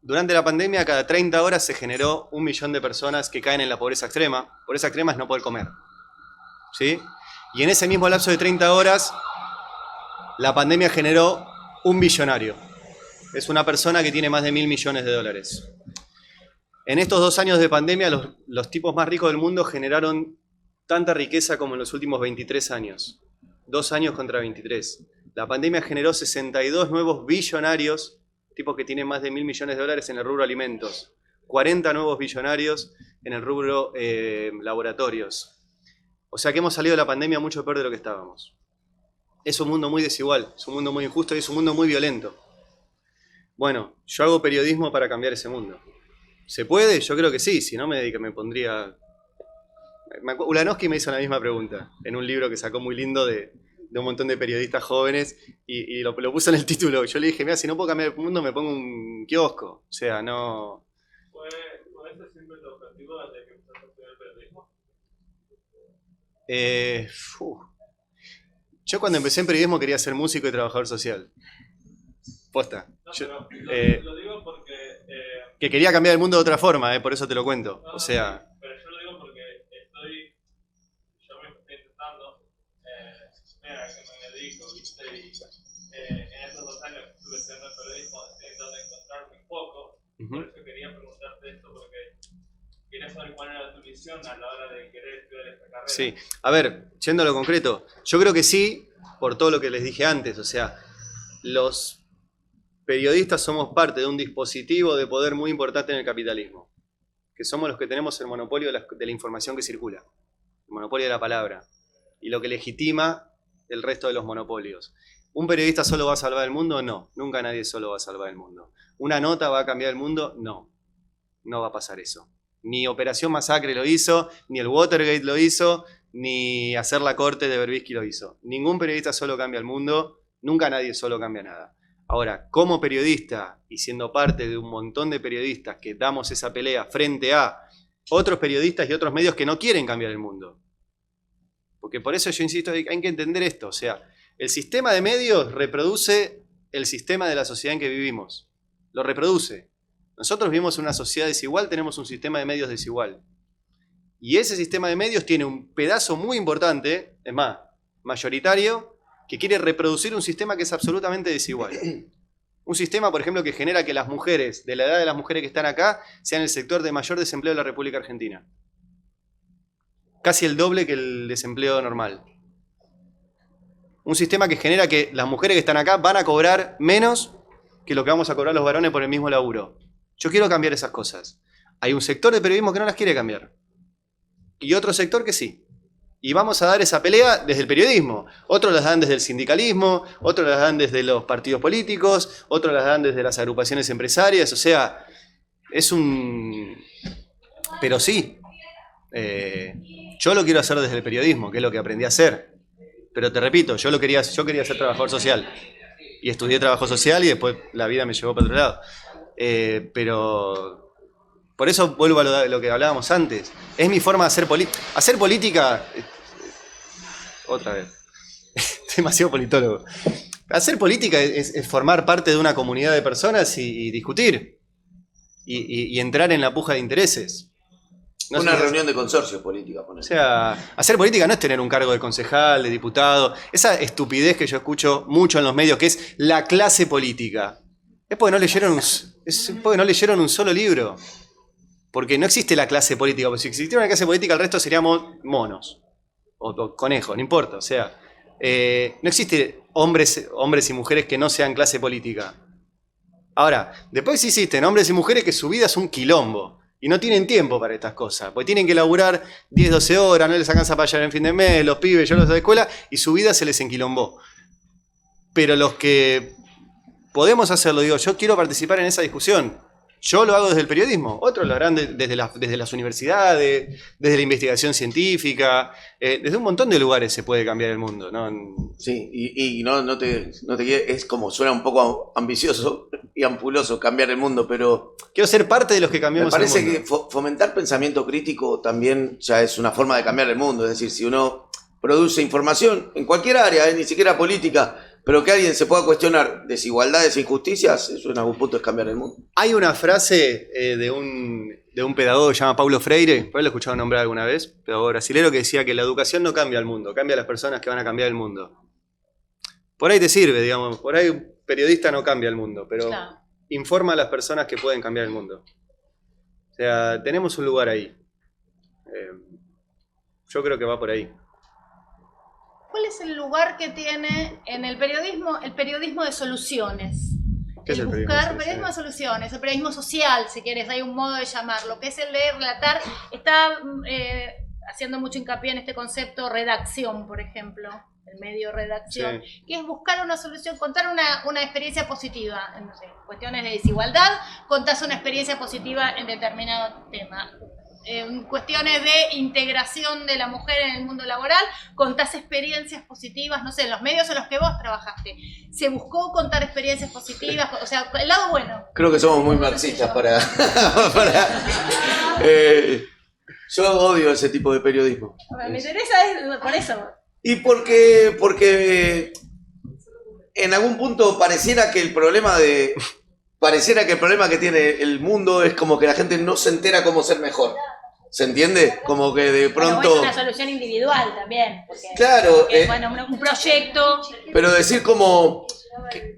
durante la pandemia cada 30 horas se generó 1 millón de personas que caen en la pobreza extrema. Pobreza extrema es no poder comer. ¿Sí? Y en ese mismo lapso de 30 horas, la pandemia generó 1 billonario. Es una persona que tiene más de 1.000 millones de dólares. En estos 2 años de pandemia, los tipos más ricos del mundo generaron tanta riqueza como en los últimos 23 años. 2 años contra 23. La pandemia generó 62 nuevos billonarios, tipos que tienen más de 1.000 millones de dólares en el rubro alimentos. 40 nuevos billonarios en el rubro laboratorios. O sea que hemos salido de la pandemia mucho peor de lo que estábamos. Es un mundo muy desigual, es un mundo muy injusto y es un mundo muy violento. Bueno, yo hago periodismo para cambiar ese mundo. ¿Se puede? Yo creo que sí, si no me pondría... Ulanowski me hizo la misma pregunta en un libro que sacó muy lindo de un montón de periodistas jóvenes y lo puso en el título. Yo le dije, mira, si no puedo cambiar el mundo me pongo un kiosco. O sea, no... ¿Fue ese siempre tu objetivo desde que empezaste a estudiar el periodismo? Yo cuando empecé en periodismo quería ser músico y trabajador social. Posta. No, Yo, lo digo porque... que quería cambiar el mundo de otra forma, por eso te lo cuento. No, o sea... Pero yo lo digo porque yo me estoy intentando, mira, que me dedico, ¿viste? Y en estos 2 años que estuve estudiando el periodismo, estoy intentando encontrarme un poco. Por eso quería preguntarte esto, porque quería saber cuál era tu misión a la hora de querer estudiar esta carrera. Sí, a ver, yendo a lo concreto, yo creo que sí, por todo lo que les dije antes, o sea, los periodistas somos parte de un dispositivo de poder muy importante en el capitalismo, que somos los que tenemos el monopolio de la información que circula, el monopolio de la palabra, y lo que legitima el resto de los monopolios. ¿Un periodista solo va a salvar el mundo? No, nunca nadie solo va a salvar el mundo. ¿Una nota va a cambiar el mundo? No, no va a pasar eso. Ni Operación Masacre lo hizo, ni el Watergate lo hizo, ni hacer la corte de Berbisky lo hizo. Ningún periodista solo cambia el mundo, nunca nadie solo cambia nada. Ahora, como periodista y siendo parte de un montón de periodistas que damos esa pelea frente a otros periodistas y otros medios que no quieren cambiar el mundo. Porque por eso yo insisto, hay que entender esto. O sea, el sistema de medios reproduce el sistema de la sociedad en que vivimos. Lo reproduce. Nosotros vivimos en una sociedad desigual, tenemos un sistema de medios desigual. Y ese sistema de medios tiene un pedazo muy importante, es más, mayoritario, que quiere reproducir un sistema que es absolutamente desigual. Un sistema, por ejemplo, que genera que las mujeres, de la edad de las mujeres que están acá, sean el sector de mayor desempleo de la República Argentina. Casi el doble que el desempleo normal. Un sistema que genera que las mujeres que están acá van a cobrar menos que lo que vamos a cobrar los varones por el mismo laburo. Yo quiero cambiar esas cosas. Hay un sector de periodismo que no las quiere cambiar. Y otro sector que sí. Y vamos a dar esa pelea desde el periodismo. Otros las dan desde el sindicalismo, otros las dan desde los partidos políticos, otros las dan desde las agrupaciones empresarias. O sea, es un... Pero sí, yo lo quiero hacer desde el periodismo, que es lo que aprendí a hacer. Pero te repito, yo quería ser trabajador social. Y estudié trabajo social y después la vida me llevó para otro lado. Pero por eso vuelvo a lo que hablábamos antes. Es mi forma de hacer política. Hacer política... otra vez. Demasiado politólogo. Hacer política es formar parte de una comunidad de personas y discutir. Y entrar en la puja de intereses. No una reunión de consorcio política. O sea, hacer política no es tener un cargo de concejal, de diputado. Esa estupidez que yo escucho mucho en los medios, que es la clase política. Es porque no leyeron un solo libro. Porque no existe la clase política. Porque si existiera una clase política, el resto seríamos monos. O conejos, no importa. O sea, no existe hombres y mujeres que no sean clase política. Ahora, después sí existen hombres y mujeres que su vida es un quilombo. Y no tienen tiempo para estas cosas. Porque tienen que laburar 10, 12 horas, no les alcanza para llegar en fin de mes, los pibes, yo los de escuela, y su vida se les enquilombó. Pero los que podemos hacerlo, digo, yo quiero participar en esa discusión. Yo lo hago desde el periodismo, otros lo harán desde las universidades, desde la investigación científica, desde un montón de lugares se puede cambiar el mundo, ¿no? Sí, y no te es como suena un poco ambicioso y ampuloso cambiar el mundo, pero... Quiero ser parte de los que cambiamos el mundo. Me parece que fomentar pensamiento crítico también ya es una forma de cambiar el mundo, es decir, si uno produce información en cualquier área, ni siquiera política, pero que alguien se pueda cuestionar desigualdades e injusticias, eso en algún punto es cambiar el mundo. Hay una frase de un pedagogo que se llama Paulo Freire, por ahí lo he escuchado nombrar alguna vez, pedagogo brasilero, que decía que la educación no cambia el mundo, cambia a las personas que van a cambiar el mundo. Por ahí te sirve, digamos, por ahí un periodista no cambia el mundo, pero claro, informa a las personas que pueden cambiar el mundo. O sea, tenemos un lugar ahí. Yo creo que va por ahí. ¿Cuál es el lugar que tiene en el periodismo de soluciones? ¿Qué es el periodismo de soluciones? El periodismo social, si quieres, hay un modo de llamarlo, que es el de relatar. Está haciendo mucho hincapié en este concepto redacción, por ejemplo, el medio redacción, sí, que es buscar una solución, contar una experiencia positiva, no sé, cuestiones de desigualdad, contás una experiencia positiva en determinado tema. Cuestiones de integración de la mujer en el mundo laboral, contás experiencias positivas, no sé, en los medios en los que vos trabajaste. Se buscó contar experiencias positivas, o sea, el lado bueno. Creo que somos muy marxistas para yo odio ese tipo de periodismo. Me interesa por eso. Y porque en algún punto pareciera que el problema que tiene el mundo es como que la gente no se entera cómo ser mejor. ¿Se entiende? Como que de pronto... Bueno, es una solución individual también. Claro. Bueno, un proyecto... Pero decir como...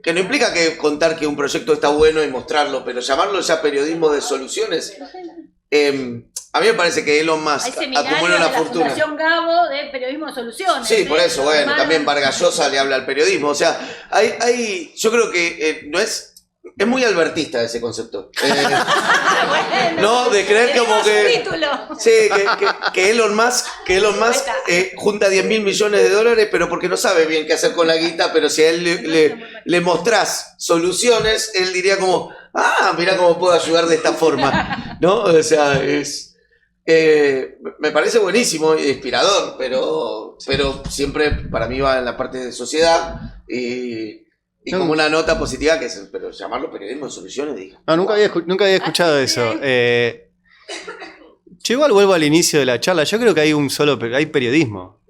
Que no implica que contar que un proyecto está bueno y mostrarlo, pero llamarlo ya periodismo de soluciones... a mí me parece que Elon Musk acumula una fortuna. Hay Fundación Gabo de periodismo de soluciones. Sí, por eso, bueno, también Vargas Llosa le habla al periodismo. O sea, yo creo que no es... Es muy albertista ese concepto. Bueno, no, de creer como que... Sí, que Elon Musk junta 10.000 millones de dólares, pero porque no sabe bien qué hacer con la guita, pero si a él le mostrás soluciones, él diría como, mira cómo puedo ayudar de esta forma. ¿No? O sea, me parece buenísimo e inspirador, pero siempre para mí va en la parte de sociedad y como una nota positiva que es, pero llamarlo periodismo de soluciones, digo. No, nunca había escuchado eso. Yo igual vuelvo al inicio de la charla. Yo creo que hay periodismo.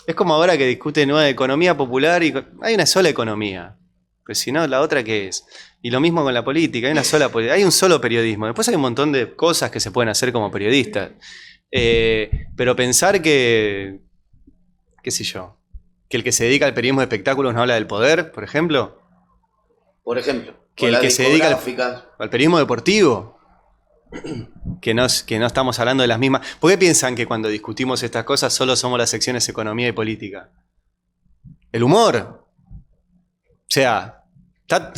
Es como ahora que discuten nueva economía popular y hay una sola economía. Pues si no, la otra ¿qué es? Y lo mismo con la política, hay un solo periodismo. Después hay un montón de cosas que se pueden hacer como periodistas. Pero pensar que, qué sé yo, que el que se dedica al periodismo de espectáculos no habla del poder, por ejemplo. Por ejemplo. Que el que se dedica al periodismo deportivo, que no estamos hablando de las mismas. ¿Por qué piensan que cuando discutimos estas cosas solo somos las secciones economía y política? El humor. O sea,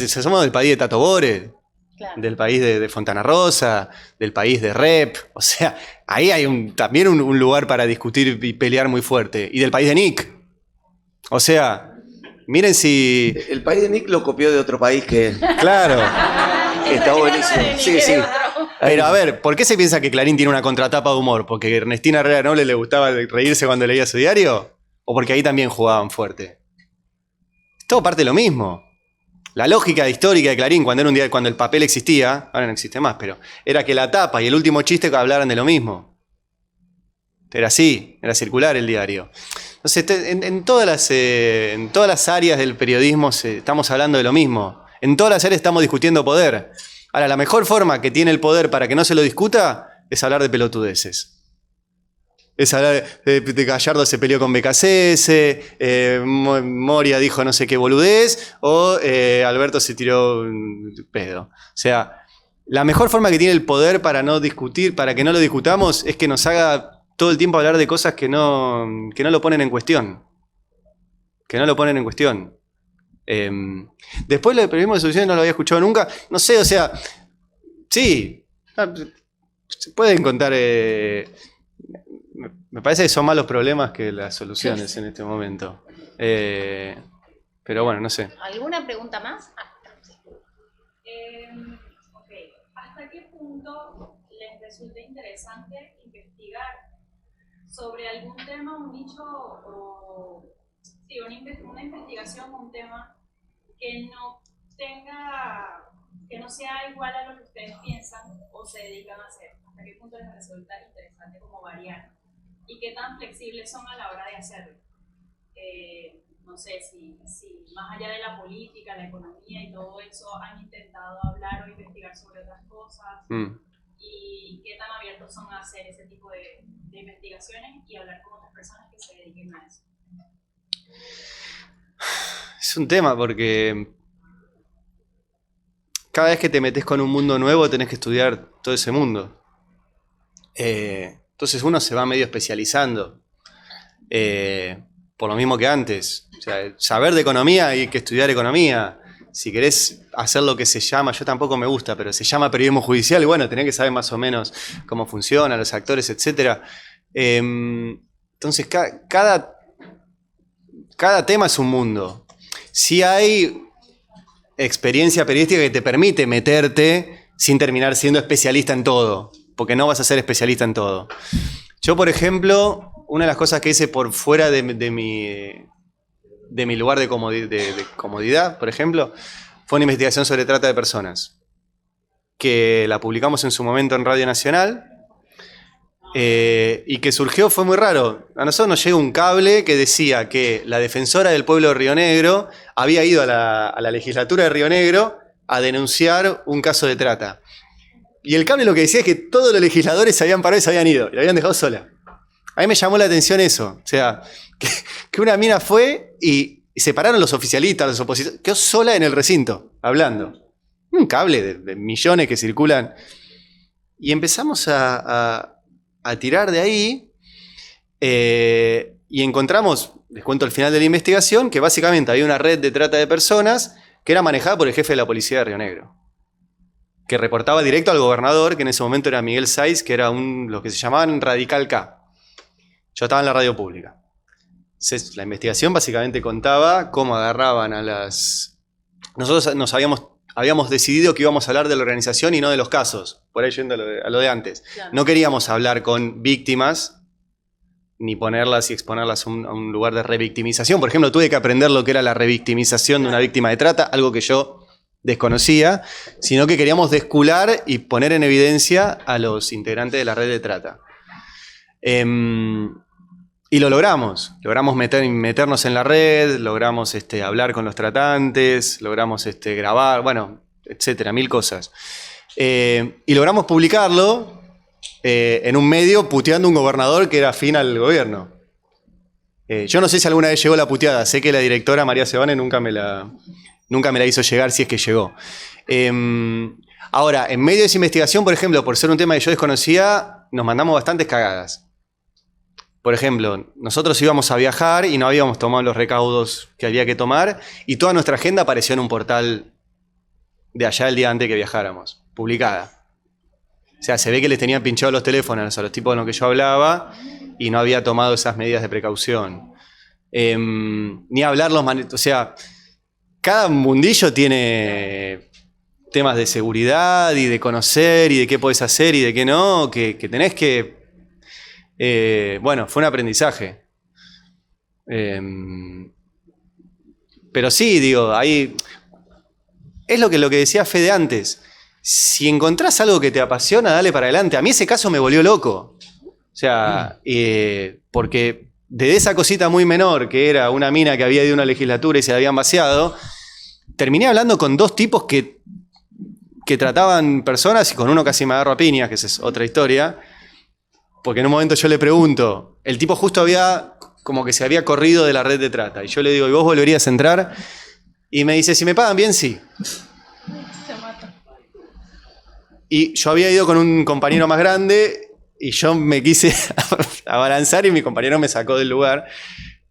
somos del país de Tato Bore, claro, del país de Fontana Rosa, del país de Rep. O sea, ahí hay también un lugar para discutir y pelear muy fuerte. Y del país de Nick. O sea, miren si... El país de Nick lo copió de otro país que... Claro. Que está buenísimo. Sí. Pero a ver, ¿por qué se piensa que Clarín tiene una contratapa de humor? ¿Porque a Ernestina Herrera Noble le gustaba reírse cuando leía su diario? ¿O porque ahí también jugaban fuerte? Es todo parte de lo mismo. La lógica histórica de Clarín, cuando el papel existía, ahora no existe más, pero era que la tapa y el último chiste hablaran de lo mismo. Era así, era circular el diario. Entonces, en todas las áreas del periodismo estamos hablando de lo mismo. En todas las áreas estamos discutiendo poder. Ahora, la mejor forma que tiene el poder para que no se lo discuta es hablar de pelotudeces. Es hablar de Gallardo se peleó con BKCS, Moria dijo no sé qué boludez, o Alberto se tiró un pedo. O sea, la mejor forma que tiene el poder para no discutir, para que no lo discutamos, es que nos haga todo el tiempo hablar de cosas que no lo ponen en cuestión. Que no lo ponen en cuestión. Después lo de periodismo de soluciones no lo había escuchado nunca. No sé, o sea, sí, se pueden contar... me parece que son más los problemas que las soluciones en este momento. Pero bueno, no sé. ¿Alguna pregunta más? Ok. ¿Hasta qué punto les resulta interesante investigar sobre algún tema, un nicho o sí, una investigación o un tema que no sea igual a lo que ustedes piensan o se dedican a hacer? ¿Hasta qué punto les resulta interesante como variar? ¿Y qué tan flexibles son a la hora de hacerlo? No sé, si más allá de la política, la economía y todo eso, han intentado hablar o investigar sobre otras cosas. ¿Y qué tan abiertos son a hacer ese tipo de investigaciones y hablar con otras personas que se dediquen a eso? Es un tema porque cada vez que te metes con un mundo nuevo tenés que estudiar todo ese mundo. Entonces uno se va medio especializando. Por lo mismo que antes. O sea, saber de economía hay que estudiar economía. Si querés hacer lo que se llama, yo tampoco me gusta, pero se llama periodismo judicial, y bueno, tenés que saber más o menos cómo funciona, los actores, etc. Entonces, cada tema es un mundo. Sí hay experiencia periodística que te permite meterte sin terminar siendo especialista en todo, porque no vas a ser especialista en todo. Yo, por ejemplo, una de las cosas que hice por fuera de mi lugar de comodidad, por ejemplo, fue una investigación sobre trata de personas, que la publicamos en su momento en Radio Nacional, y que surgió, fue muy raro. A nosotros nos llega un cable que decía que la defensora del pueblo de Río Negro había ido a la legislatura de Río Negro a denunciar un caso de trata. Y el cable lo que decía es que todos los legisladores se habían parado y se habían ido, y la habían dejado sola. A mí me llamó la atención eso. O sea, que una mina fue y se pararon los oficialistas, los opositores, quedó sola en el recinto, hablando. Un cable de millones que circulan. Y empezamos a tirar de ahí, y encontramos, les cuento al final de la investigación, que básicamente había una red de trata de personas que era manejada por el jefe de la policía de Río Negro, que reportaba directo al gobernador, que en ese momento era Miguel Sáiz, que era lo que se llamaban Radical K. Yo estaba en la radio pública. Entonces, la investigación básicamente contaba cómo agarraban a las... Nosotros habíamos decidido que íbamos a hablar de la organización y no de los casos, por ahí yendo a lo de antes. Claro. No queríamos hablar con víctimas, ni ponerlas y exponerlas a un lugar de revictimización. Por ejemplo, tuve que aprender lo que era la revictimización de una víctima de trata, algo que yo desconocía, sino que queríamos descular y poner en evidencia a los integrantes de la red de trata. Y lo logramos meternos en la red, logramos hablar con los tratantes, logramos grabar, bueno, etcétera, mil cosas. Y logramos publicarlo en un medio puteando a un gobernador que era afín al gobierno. Yo no sé si alguna vez llegó la puteada, sé que la directora María Sebane nunca me la hizo llegar, si es que llegó. Ahora, en medio de esa investigación, por ejemplo, por ser un tema que yo desconocía, nos mandamos bastantes cagadas. Por ejemplo, nosotros íbamos a viajar y no habíamos tomado los recaudos que había que tomar, y toda nuestra agenda apareció en un portal de allá el día antes que viajáramos, publicada. O sea, se ve que les tenían pinchados los teléfonos a los tipos con los que yo hablaba y no había tomado esas medidas de precaución. Ni hablar o sea, cada mundillo tiene temas de seguridad y de conocer y de qué podés hacer y de qué no, que tenés que... bueno, fue un aprendizaje. Pero sí, digo, ahí es lo que decía Fede antes. Si encontrás algo que te apasiona, dale para adelante. A mí ese caso me volvió loco. O sea, porque de esa cosita muy menor, que era una mina que había ido a una legislatura y se la habían vaciado, terminé hablando con 2 tipos que trataban personas y con uno casi me agarro a piñas, que esa es otra historia. Porque en un momento yo le pregunto, el tipo justo como que se había corrido de la red de trata. Y yo le digo, ¿y vos volverías a entrar? Y me dice, si me pagan bien, sí. Y yo había ido con un compañero más grande y yo me quise abalanzar y mi compañero me sacó del lugar.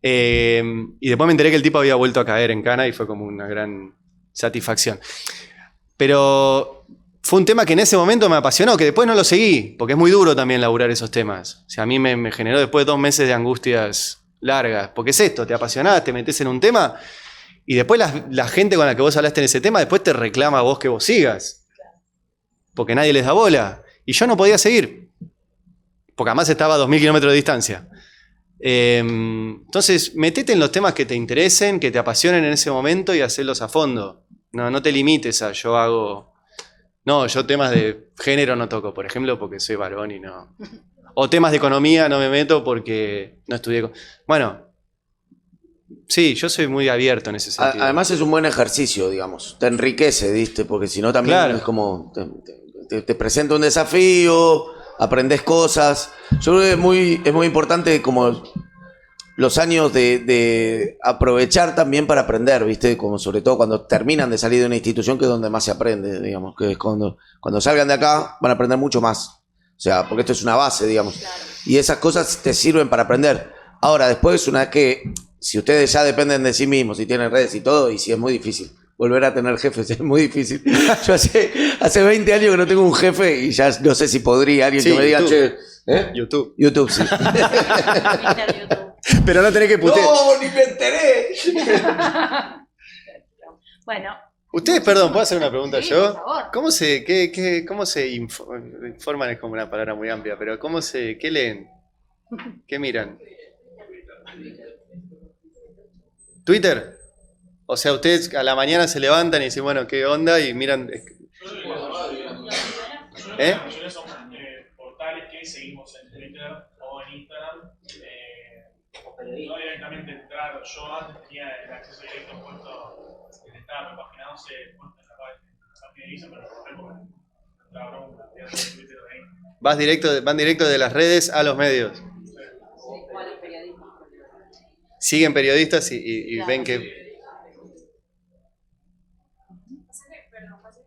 Y después me enteré que el tipo había vuelto a caer en cana y fue como una gran satisfacción. Pero fue un tema que en ese momento me apasionó, que después no lo seguí, porque es muy duro también laburar esos temas. O sea, a mí me generó después de 2 meses de angustias largas. Porque es esto, te apasionás, te metés en un tema y después la gente con la que vos hablaste en ese tema después te reclama a vos que vos sigas. Porque nadie les da bola. Y yo no podía seguir. Porque además estaba a 2.000 kilómetros de distancia. Entonces, metete en los temas que te interesen, que te apasionen en ese momento y hacerlos a fondo. No te limites a yo hago... No, yo temas de género no toco, por ejemplo, porque soy varón y no... O temas de economía no me meto porque no estudié... Bueno, sí, yo soy muy abierto en ese sentido. Además es un buen ejercicio, digamos. Te enriquece, ¿viste? Porque si no también es como... Te presenta un desafío, aprendes cosas. Yo creo que es muy importante como los años de aprovechar también para aprender, ¿viste? Como sobre todo cuando terminan de salir de una institución, que es donde más se aprende, digamos. Que es cuando salgan de acá van a aprender mucho más. O sea, porque esto es una base, digamos. Y esas cosas te sirven para aprender. Ahora, después, una vez que... Si ustedes ya dependen de sí mismos y tienen redes y todo, y si es muy difícil. Volver a tener jefes es muy difícil. Yo hace 20 años que no tengo un jefe y ya no sé si podría alguien que me diga, che, YouTube. YouTube, sí. Pero no tenés que putear. ¡No, ni me enteré! Bueno. Ustedes, perdón, ¿puedo hacer una pregunta Sí, yo? por favor. ¿Cómo se informan? Es como una palabra muy amplia, pero ¿qué leen? ¿Qué miran? ¿Twitter? O sea, ustedes a la mañana se levantan y dicen, bueno, ¿qué onda? Y miran... ¿Eh? Son portales que seguimos en Twitter o en Instagram. No directamente entrar. Yo antes tenía el acceso directo puesto, estaba repaginándose puesto en la página de Instagram, pero la bronca de Twitter ahí. Van directo de las redes a los medios. Siguen periodistas y ven que... Pasa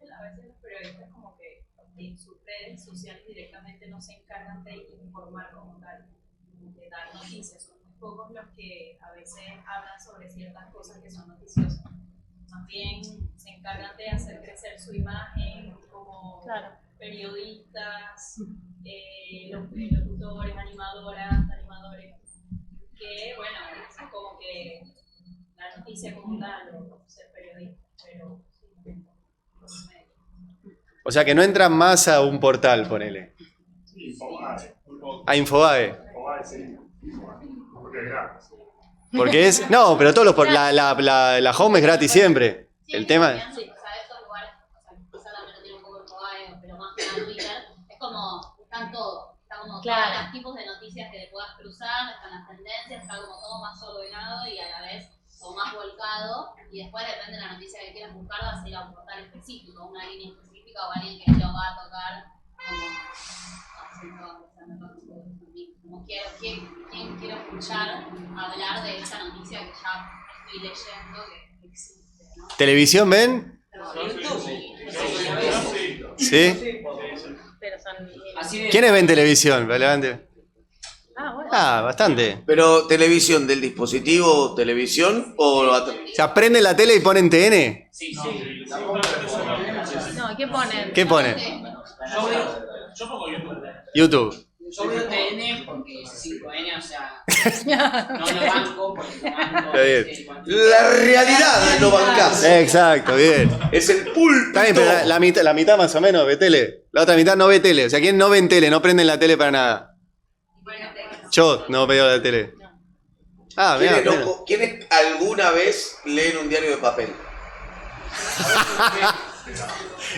que a veces los periodistas como que en sus redes sociales directamente no se encargan de informar como tal, de dar noticias. Son muy pocos los que a veces hablan sobre ciertas cosas que son noticiosas. Más bien se encargan de hacer crecer su imagen como periodistas, locutores, animadores, que bueno, es como que la noticia como tal o ser periodista, pero sí, O sea, que no entran más a un portal, ponele. Infobae. A Infobae. Infobae, sí. Porque es gratis. Porque es... No, pero todos los... La home es gratis siempre. El tema... Sí, o sea, estos lugares, o sea, quizá también lo tiene un poco el Infobae, pero más que nada Twitter, es como, están todo. Está como todos los tipos de noticias que te puedas cruzar, están las tendencias, está como todo más ordenado y a la vez como más volcado. Y después depende de la noticia que quieras buscar, vas a ir a un portal específico, una línea específica o alguien que lo va a tocar como quién quiero escuchar hablar de esa noticia que ya estoy leyendo que existe, ¿no? ¿Televisión ven? ¿Sí? ¿Quiénes ven televisión? Levante. Bastante. Pero televisión, del dispositivo televisión o... ¿Se aprende la tele y ponen TN? Sí. No, ¿qué ponen? ¿Qué ponen? Yo pongo YouTube. YouTube. Yo veo TN porque es 5N, o sea, no lo banco porque lo banco. Está bien. La realidad no bancás. Exacto, bien. Es el pulpo. Está bien, pero la mitad más o menos ve tele. La otra mitad no ve tele. O sea, ¿quién no ven tele? No prenden la tele para nada. Yo no veo la tele. Ah, mirá, mirá. ¿Quiénes alguna vez leen un diario de papel?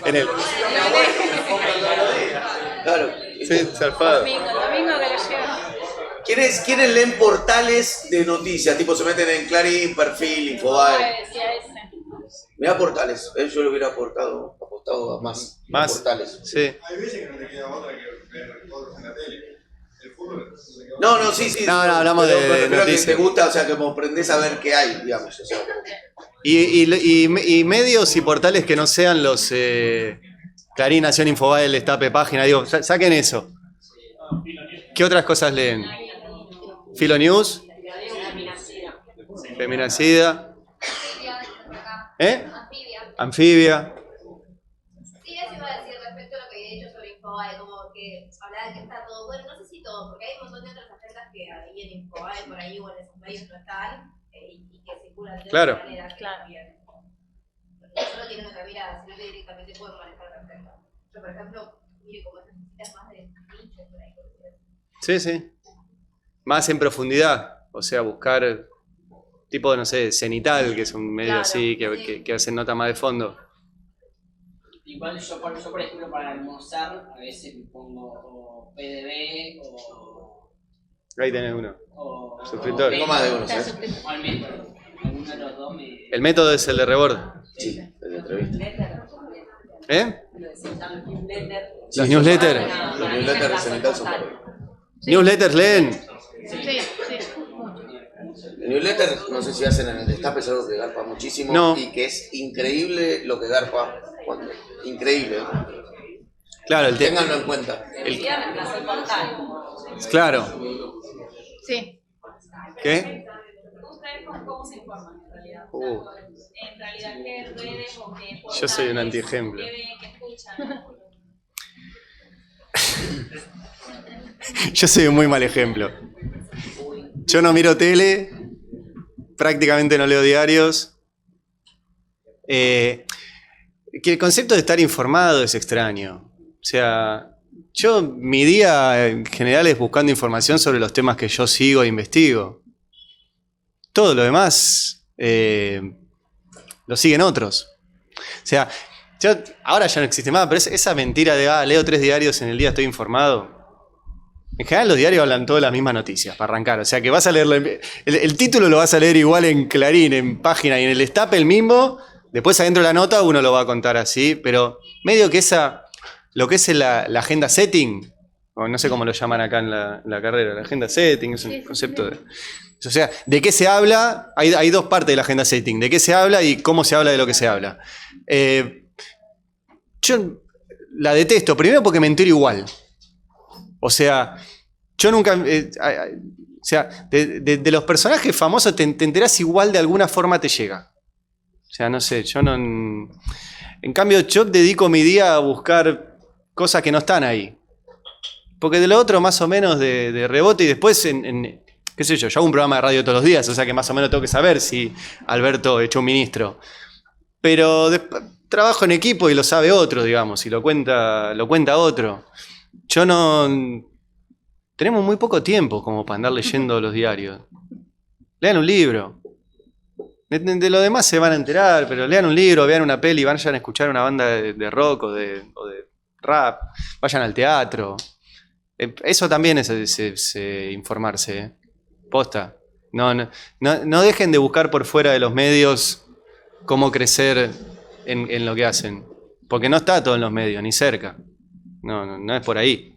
En el... Claro. Sí, zarpado. Domingo que lo lleva. ¿Quiénes leen portales de noticias? Tipo, se meten en Clarín, Perfil, Infobae. Mirá portales. Yo le hubiera apostado a más portales. Sí. Hay veces que no te queda otra que ver otros en la tele. El fútbol. No, sí. No, hablamos de noticias. Que te gusta, o sea, que me aprendés a ver qué hay, digamos. O sea, y medios y portales que no sean los Clarín, Nación, Infobae, el Destape, Página, digo, saquen eso. ¿Qué otras cosas leen? Filonews, Feminacida, Anfibia. Sí, eso iba a decir respecto a lo que había dicho sobre Infobae, como que hablaba de que está todo bueno, no sé si todo, porque hay un montón de otras agendas que ahí en Infobae, por ahí o en esos medios no están, y que circulan de Claro. otra manera. Claro. No solo tienen otra mirada, sino que directamente pueden manejar la agenda. Yo, por ejemplo, mire como necesitas más de nicho por ahí. Sí. Más en profundidad, o sea, buscar tipo, no sé, Cenital, que es un medio así, que hacen nota más de fondo. Igual yo por ejemplo, para almorzar, a veces me pongo o PDB o... Ahí tenés uno. Suscriptor. No más de uno, ¿sabes? O el método. Alguno de los dos me... El método es el de Rebord. Sí, el de entrevista. Los newsletters. Los newsletters de Cenital son buenos. Newsletters leen. Sí. El newsletter, no sé si hacen en el Destape, es algo que garpa muchísimo. No. Y que es increíble lo que garpa. Increíble. Claro, el tema. Ténganlo en cuenta. Claro. Sí. ¿Qué? ¿Ustedes cómo se informan en realidad? En realidad, ¿qué redes o qué portales? Yo soy un antiejemplo. ¿Qué ven, qué escuchan? Yo soy un muy mal ejemplo. Yo no miro tele, prácticamente no leo diarios. Que el concepto de estar informado es extraño. O sea, mi día en general es buscando información sobre los temas que yo sigo e investigo. Todo lo demás lo siguen otros. O sea, ahora ya no existe más, pero esa mentira de, leo 3 diarios en el día, estoy informado. En general los diarios hablan todas las mismas noticias, para arrancar. O sea que vas a leer, el título lo vas a leer igual en Clarín, en Página y en el Destape el mismo. Después adentro de la nota uno lo va a contar así, pero medio que lo que es la agenda setting, o no sé cómo lo llaman acá en la carrera, la agenda setting es un concepto de... O sea, ¿de qué se habla? Hay 2 partes de la agenda setting, de qué se habla y cómo se habla de lo que se habla. Yo la detesto, primero porque me entero igual. O sea, yo nunca... o sea, de los personajes famosos te enterás igual, de alguna forma te llega. O sea, no sé, yo no... En cambio, yo dedico mi día a buscar cosas que no están ahí. Porque de lo otro más o menos de rebote y después qué sé yo hago un programa de radio todos los días, o sea que más o menos tengo que saber si Alberto echó un ministro. Pero trabajo en equipo y lo sabe otro, digamos, y lo cuenta otro. Yo no... Tenemos muy poco tiempo como para andar leyendo los diarios. Lean un libro. De lo demás se van a enterar, pero lean un libro, vean una peli, vayan a escuchar una banda de rock o de rap, vayan al teatro. Eso también es informarse. Posta. No dejen de buscar por fuera de los medios cómo crecer en lo que hacen. Porque no está todo en los medios, ni cerca. No es por ahí.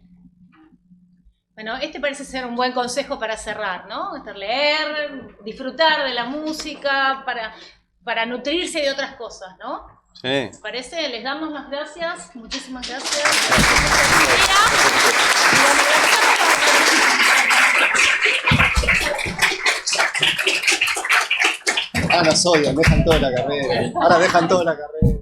Bueno, este parece ser un buen consejo para cerrar, ¿no? Leer, disfrutar de la música, para nutrirse de otras cosas, ¿no? Sí. ¿Les parece? Les damos las gracias. Muchísimas gracias. Nos odian, dejan toda la carrera. Ahora dejan toda la carrera.